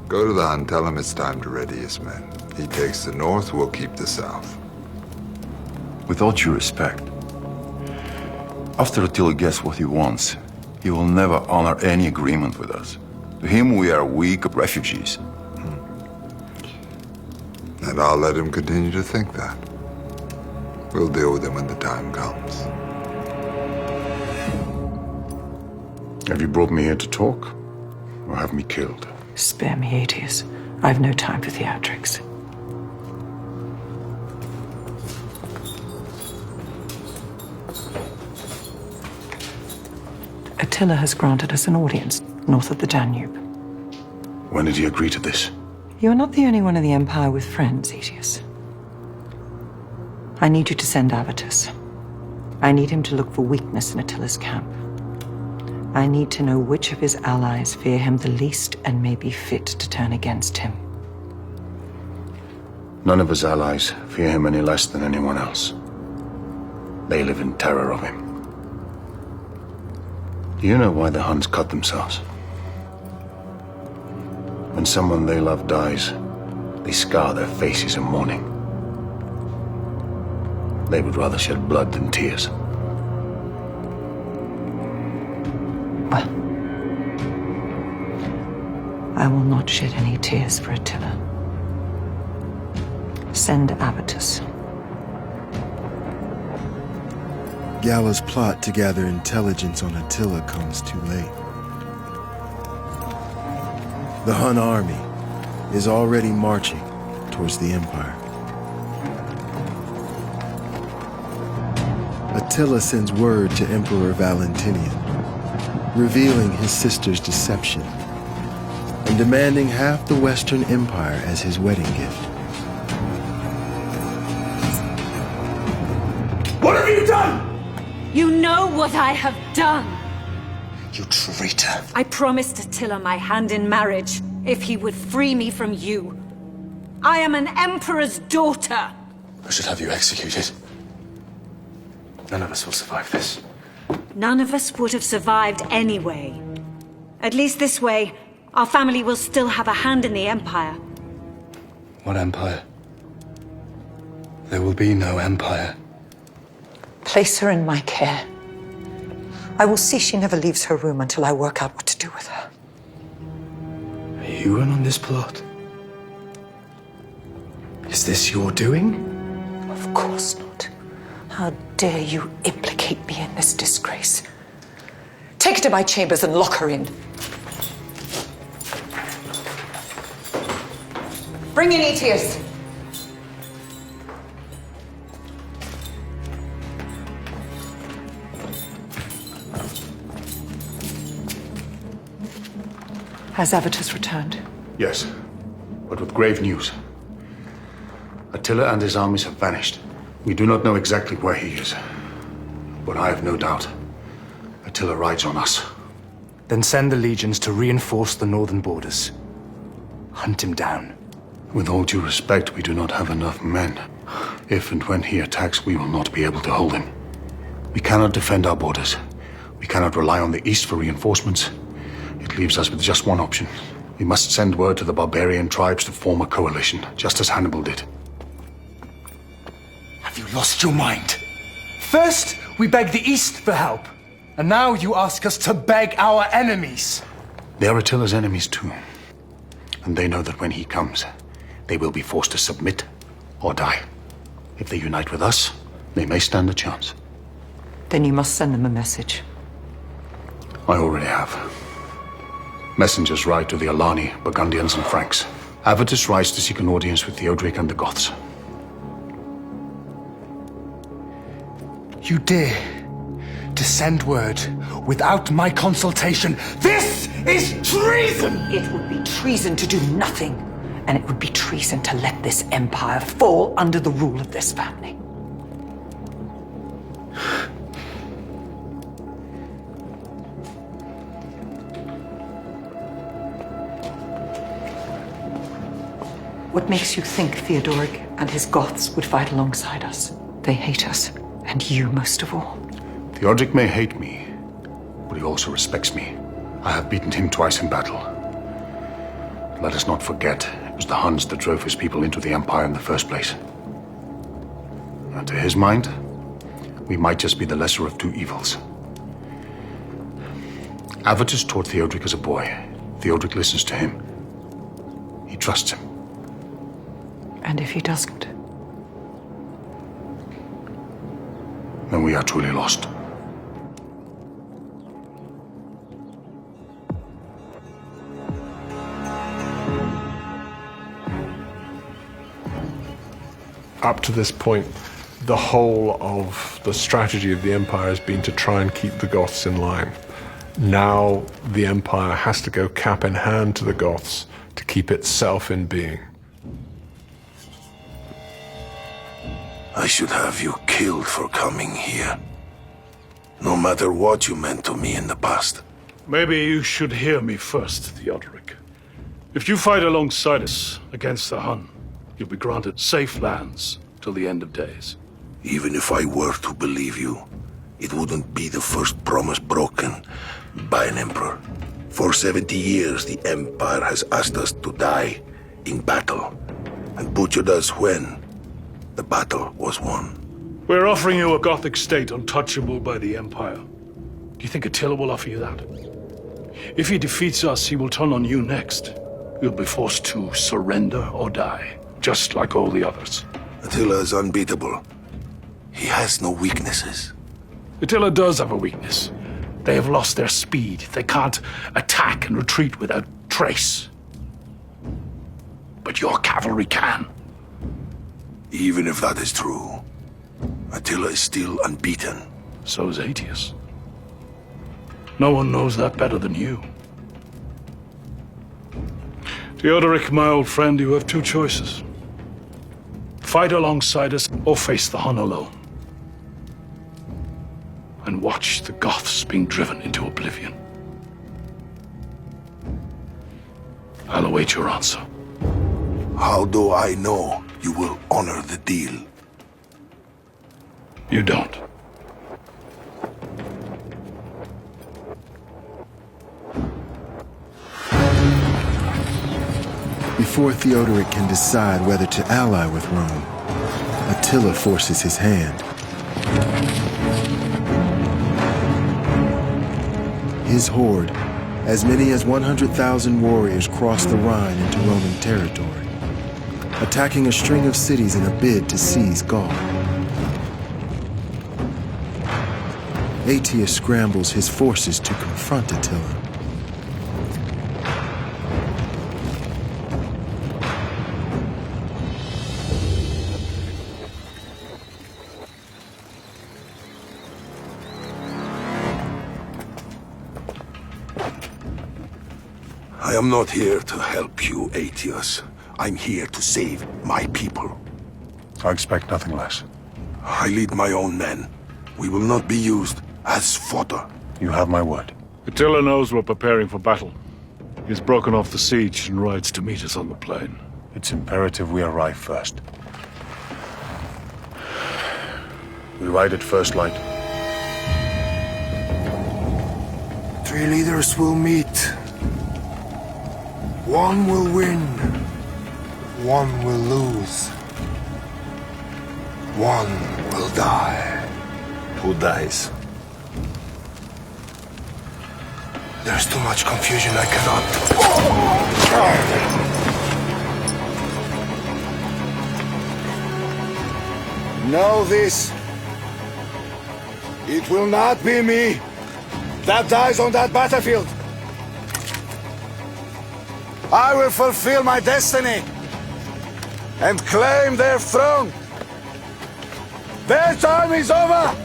Go to the Hun, tell him it's time to ready his men. He takes the north, we'll keep the south. With all due respect, after Attila gets what he wants, he will never honor any agreement with us. To him, we are weak refugees. And I'll let him continue to think that. We'll deal with him when the time comes. Have you brought me here to talk, or have me killed? Spare me, Aetius. I've no time for theatrics. Attila has granted us an audience north of the Danube. When did he agree to this? You are not the only one in the Empire with friends, Aetius. I need you to send Avitus. I need him to look for weakness in Attila's camp. I need to know which of his allies fear him the least and may be fit to turn against him. None of his allies fear him any less than anyone else. They live in terror of him. Do you know why the Huns cut themselves? When someone they love dies, they scar their faces in mourning. They would rather shed blood than tears. Well, I will not shed any tears for Attila. Send Avitus. Galla's plot to gather intelligence on Attila comes too late. The Hun army is already marching towards the Empire. Attila sends word to Emperor Valentinian, revealing his sister's deception and demanding half the Western Empire as his wedding gift. What have you done? You know what I have done. You traitor. I promised Attila my hand in marriage if he would free me from you. I am an emperor's daughter. I should have you executed. None of us will survive this. None of us would have survived anyway. At least this way, our family will still have a hand in the Empire. What empire? There will be no empire. Place her in my care. I will see she never leaves her room until I work out what to do with her. Are you in on this plot? Is this your doing? Of course not. How dare you implicate me in this disgrace? Take her to my chambers and lock her in. Bring in Aetius. Has Avitus returned? Yes, but with grave news. Attila and his armies have vanished. We do not know exactly where he is. But I have no doubt Attila rides on us. Then send the legions to reinforce the northern borders. Hunt him down. With all due respect, we do not have enough men. If and when he attacks, we will not be able to hold him. We cannot defend our borders. We cannot rely on the east for reinforcements. It leaves us with just one option. We must send word to the barbarian tribes to form a coalition, just as Hannibal did. Have you lost your mind? First, we beg the East for help. And now you ask us to beg our enemies. They are Attila's enemies too. And they know that when he comes, they will be forced to submit or die. If they unite with us, they may stand a chance. Then you must send them a message. I already have. Messengers ride to the Alani, Burgundians and Franks. Avitus rides to seek an audience with Theodoric and the Goths. You dare to send word without my consultation. This is treason! It would be treason to do nothing. And it would be treason to let this empire fall under the rule of this family. What makes you think Theodoric and his Goths would fight alongside us? They hate us, and you most of all. Theodoric may hate me, but he also respects me. I have beaten him twice in battle. Let us not forget, it was the Huns that drove his people into the Empire in the first place. And to his mind, we might just be the lesser of two evils. Avitus taught Theodoric as a boy. Theodoric listens to him. He trusts him. And if he doesn't? Then we are truly lost. Up to this point, the whole of the strategy of the Empire has been to try and keep the Goths in line. Now the Empire has to go cap in hand to the Goths to keep itself in being. I should have you killed for coming here. No matter what you meant to me in the past. Maybe you should hear me first, Theodoric. If you fight alongside us against the Hun, you'll be granted safe lands till the end of days. Even if I were to believe you, it wouldn't be the first promise broken by an emperor. For 70 years, the Empire has asked us to die in battle, and butchered us when the battle was won. We're offering you a Gothic state untouchable by the Empire. Do you think Attila will offer you that? If he defeats us, he will turn on you next. You'll be forced to surrender or die, just like all the others. Attila is unbeatable. He has no weaknesses. Attila does have a weakness. They have lost their speed. They can't attack and retreat without trace. But your cavalry can. Even if that is true, Attila is still unbeaten. So is Aetius. No one knows that better than you. Theodoric, my old friend, you have two choices. Fight alongside us or face the Hun alone. And watch the Goths being driven into oblivion. I'll await your answer. How do I know you will honor the deal? You don't. Before Theodoric can decide whether to ally with Rome, Attila forces his hand. His horde, as many as 100,000 warriors, crossed the Rhine into Roman territory, attacking a string of cities in a bid to seize Gaul. Aetius scrambles his forces to confront Attila. I am not here to help you, Aetius. I'm here to save my people. I expect nothing less. I lead my own men. We will not be used as fodder. You have my word. Attila knows we're preparing for battle. He's broken off the siege and rides to meet us on the plain. It's imperative we arrive first. We ride at first light. 3 leaders will meet. 1 will win. 1 will lose. 1 will die. Who dies? There's too much confusion, I cannot. Know this. It will not be me that dies on that battlefield. I will fulfill my destiny and claim their throne. Their time is over.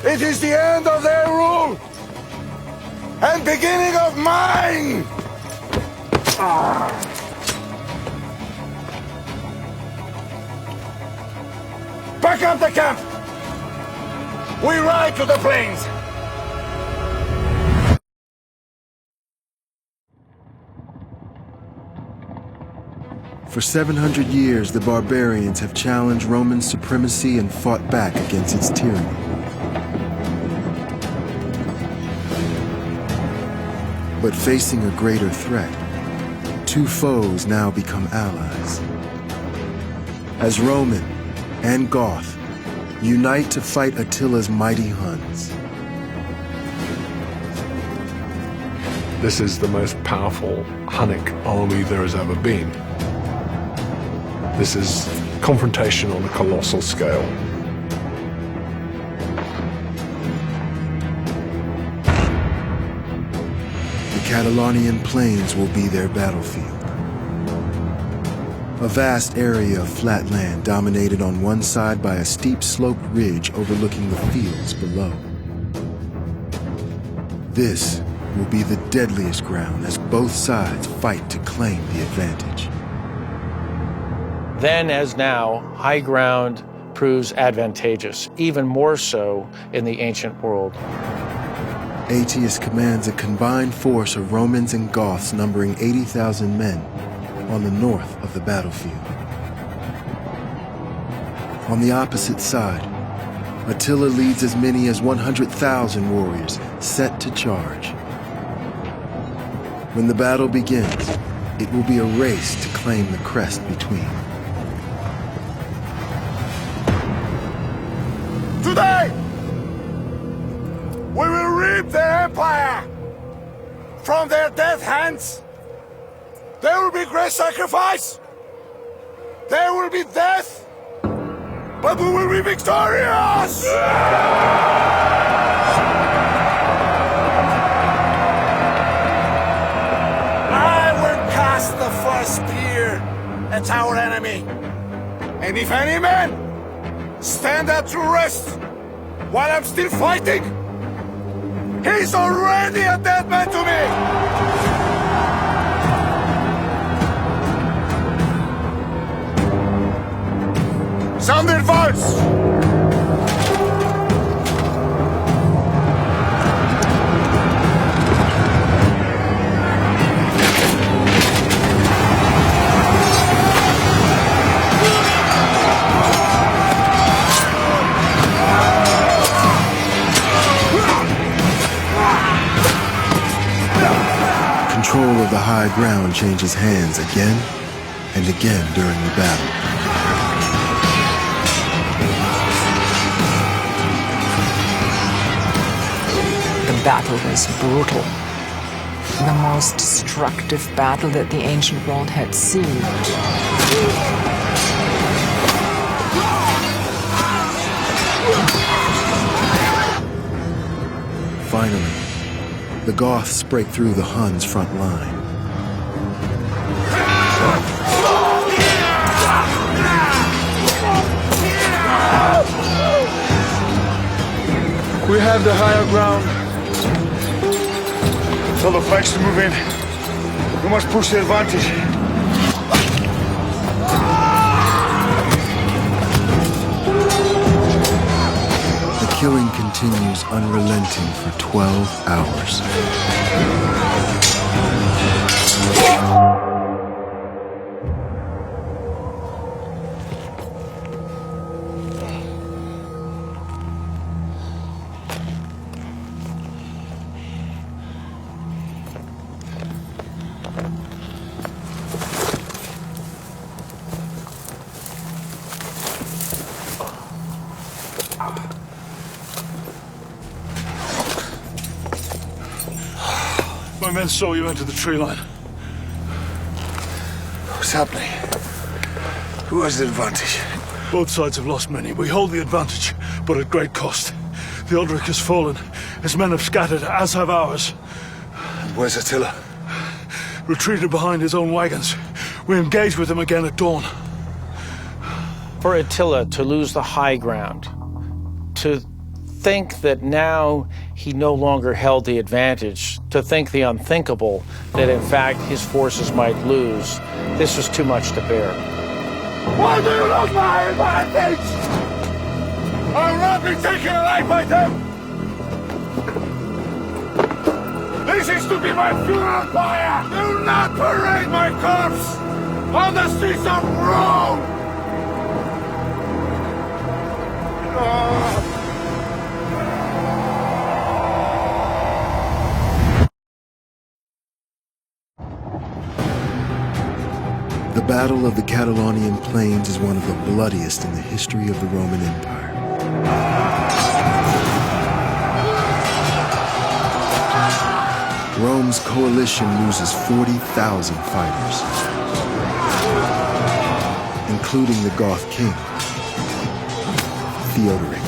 It is the end of their rule and beginning of mine. Back up the camp. We ride to the plains. For 700 years, the barbarians have challenged Roman supremacy and fought back against its tyranny. But facing a greater threat, 2 foes now become allies. As Roman and Goth unite to fight Attila's mighty Huns. This is the most powerful Hunnic army there has ever been. This is confrontation on a colossal scale. The Catalonian plains will be their battlefield. A vast area of flat land dominated on one side by a steep sloped ridge overlooking the fields below. This will be the deadliest ground as both sides fight to claim the advantage. Then, as now, high ground proves advantageous, even more so in the ancient world. Aetius commands a combined force of Romans and Goths numbering 80,000 men on the north of the battlefield. On the opposite side, Attila leads as many as 100,000 warriors set to charge. When the battle begins, it will be a race to claim the crest between. Today, we will reap their empire from their dead hands. There will be great sacrifice. There will be death. But we will be victorious! I will cast the first spear at our enemy. And if any man stand up to rest while I'm still fighting, he's already a dead man to me! Sound the advance! Control of the high ground changes hands again and again during the battle. The battle was brutal. The most destructive battle that the ancient world had seen. Finally, the Goths break through the Huns' front line. We have the higher ground. Tell the flanks to move in. We must push the advantage. The killing continues unrelenting for 12 hours. My men saw you enter the tree line. What's happening? Who has the advantage? Both sides have lost many. We hold the advantage, but at great cost. The Odric has fallen. His men have scattered, as have ours. And where's Attila? Retreated behind his own wagons. We engage with him again at dawn. For Attila to lose the high ground, to think that now he no longer held the advantage, to think the unthinkable, that in fact his forces might lose, this was too much to bear. Why do you lose my advantage? I will not be taken alive by them! This is to be my funeral pyre! Do not parade my corpse on the streets of Rome! The Battle of the Catalonian Plains is one of the bloodiest in the history of the Roman Empire. Rome's coalition loses 40,000 fighters, including the Goth king, Theodoric.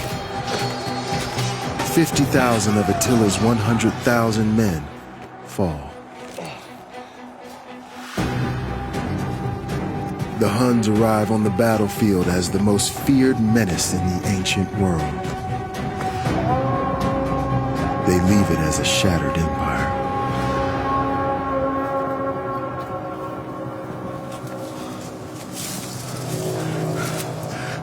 50,000 of Attila's 100,000 men fall. The Huns arrive on the battlefield as the most feared menace in the ancient world. They leave it as a shattered empire.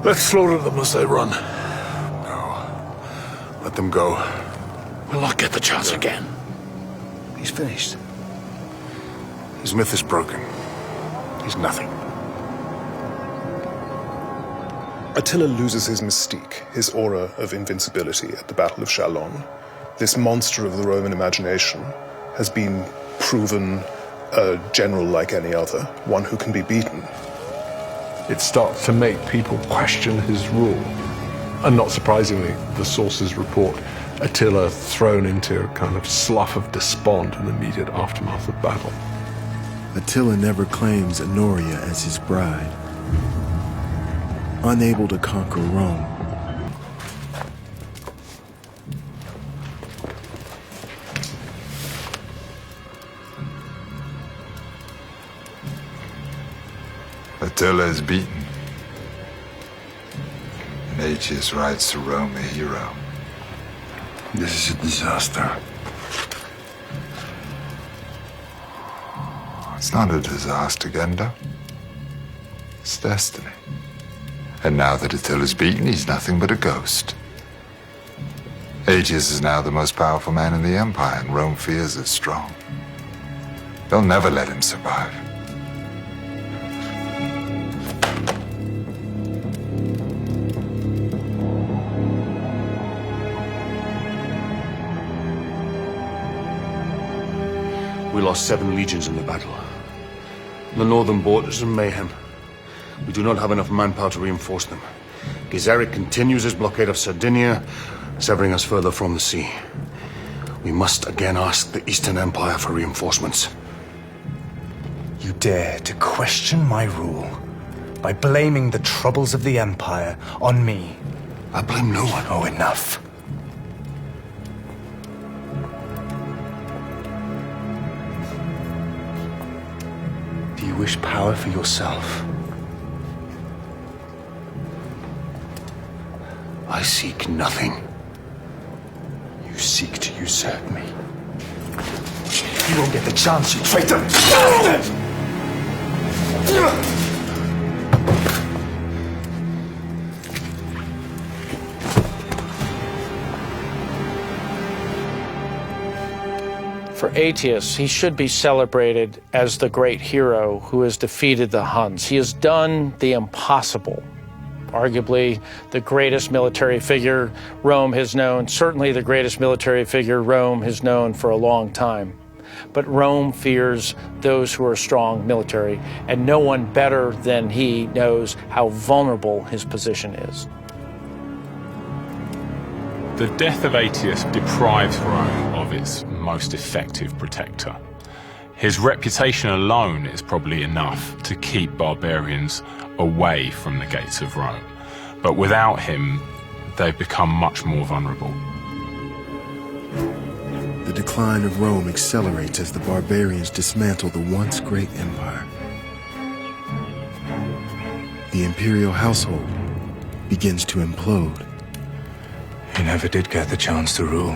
Let's slaughter them as they run. No. Let them go. We'll not get the chance again. He's finished. His myth is broken. He's nothing. Attila loses his mystique, his aura of invincibility at the Battle of Chalon. This monster of the Roman imagination has been proven a general like any other, one who can be beaten. It starts to make people question his rule. And not surprisingly, the sources report Attila thrown into a kind of slough of despond in the immediate aftermath of battle. Attila never claims Honoria as his bride. Unable to conquer Rome, Attila is beaten. And Aetius rides to Rome a hero. This is a disaster. It's not a disaster, Gendo. It's destiny. And now that Attila's beaten, he's nothing but a ghost. Aetius is now the most powerful man in the Empire, and Rome fears it strong. They'll never let him survive. We lost 7 legions in the battle. The northern borders are mayhem. We do not have enough manpower to reinforce them. Gaiseric continues his blockade of Sardinia, severing us further from the sea. We must again ask the Eastern Empire for reinforcements. You dare to question my rule by blaming the troubles of the Empire on me. I blame no one. Oh, enough. Do you wish power for yourself? I seek nothing. You seek to usurp me. You won't get the chance, you traitor! For Aetius, he should be celebrated as the great hero who has defeated the Huns. He has done the impossible. Arguably the greatest military figure Rome has known, certainly the greatest military figure Rome has known for a long time. But Rome fears those who are strong military, and no one better than he knows how vulnerable his position is. The death of Aetius deprives Rome of its most effective protector. His reputation alone is probably enough to keep barbarians away from the gates of Rome. But without him, they've become much more vulnerable. the decline of Rome accelerates as the barbarians dismantle the once great empire. The imperial household begins to implode. You never did get the chance to rule,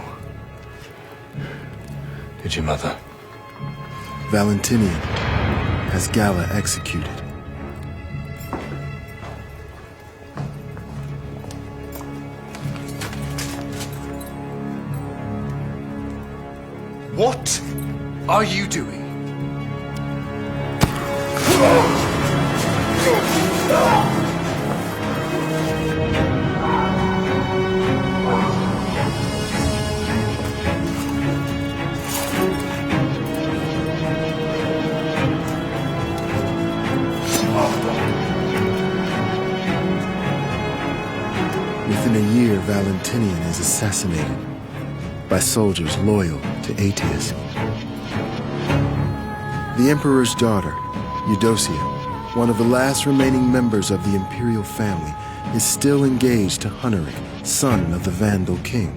did you, Mother? Valentinian has Galla executed. What are you doing? Within a year, Valentinian is assassinated by soldiers loyal to Aetius. The emperor's daughter, Eudocia, one of the last remaining members of the imperial family, is still engaged to Huneric, son of the Vandal king.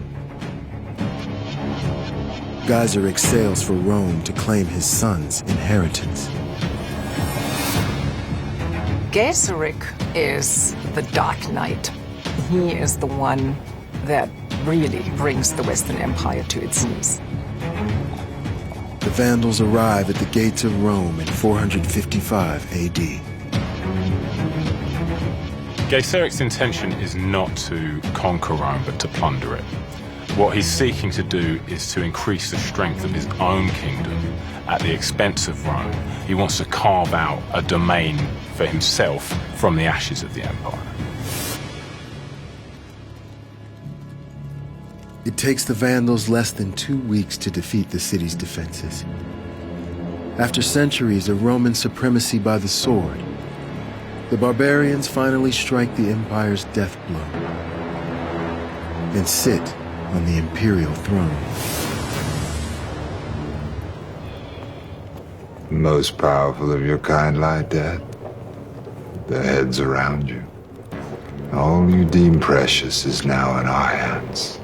Gaiseric sails for Rome to claim his son's inheritance. Gaiseric is the Dark Knight. He is the one that really brings the Western Empire to its knees. The Vandals arrive at the gates of Rome in 455 AD. Gaiseric's intention is not to conquer Rome, but to plunder it. What he's seeking to do is to increase the strength of his own kingdom at the expense of Rome. He wants to carve out a domain for himself from the ashes of the empire. It takes the Vandals less than 2 weeks to defeat the city's defenses. After centuries of Roman supremacy by the sword, the barbarians finally strike the Empire's death blow and sit on the imperial throne. Most powerful of your kind lie dead. Their heads around you. All you deem precious is now in our hands.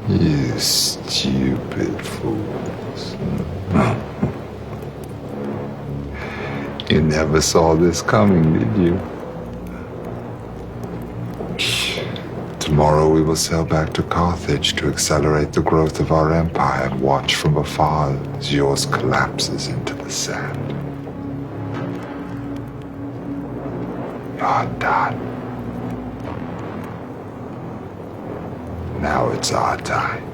You stupid fools. You never saw this coming, did you? Tomorrow we will sail back to Carthage to accelerate the growth of our empire and watch from afar as yours collapses into the sand. You're done. Now it's our time.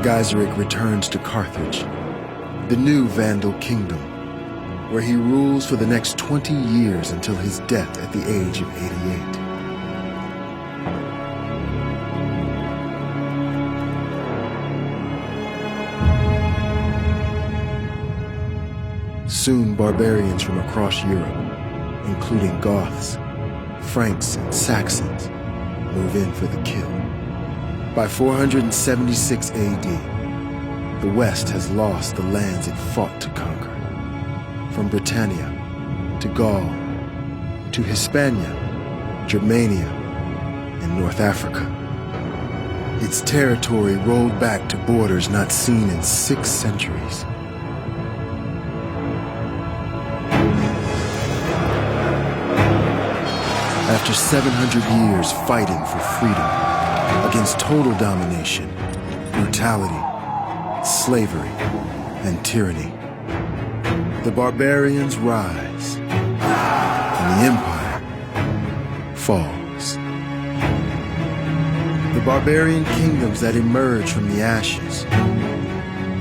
Gaiseric returns to Carthage, the new Vandal kingdom, where he rules for the next 20 years until his death at the age of 88. Soon barbarians from across Europe, including Goths, Franks, and Saxons, move in for the kill. By 476 AD, the West has lost the lands it fought to conquer. From Britannia, to Gaul, to Hispania, Germania, and North Africa. Its territory rolled back to borders not seen in 6 centuries. After 700 years fighting for freedom, against total domination, brutality, slavery, and tyranny, the barbarians rise, and the empire falls. The barbarian kingdoms that emerge from the ashes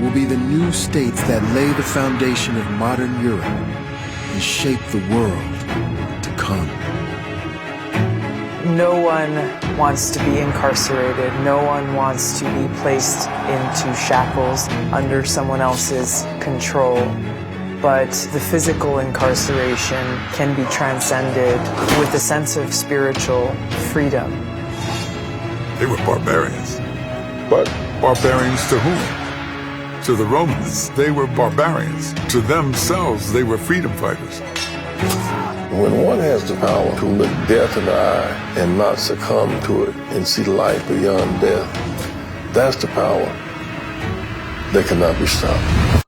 will be the new states that lay the foundation of modern Europe and shape the world to come. No one wants to be incarcerated. No one wants to be placed into shackles under someone else's control. But the physical incarceration can be transcended with a sense of spiritual freedom. They were barbarians. But barbarians to whom? To the Romans, they were barbarians. To themselves, they were freedom fighters. When one has the power to look death in the eye and not succumb to it and see life beyond death, that's the power that cannot be stopped.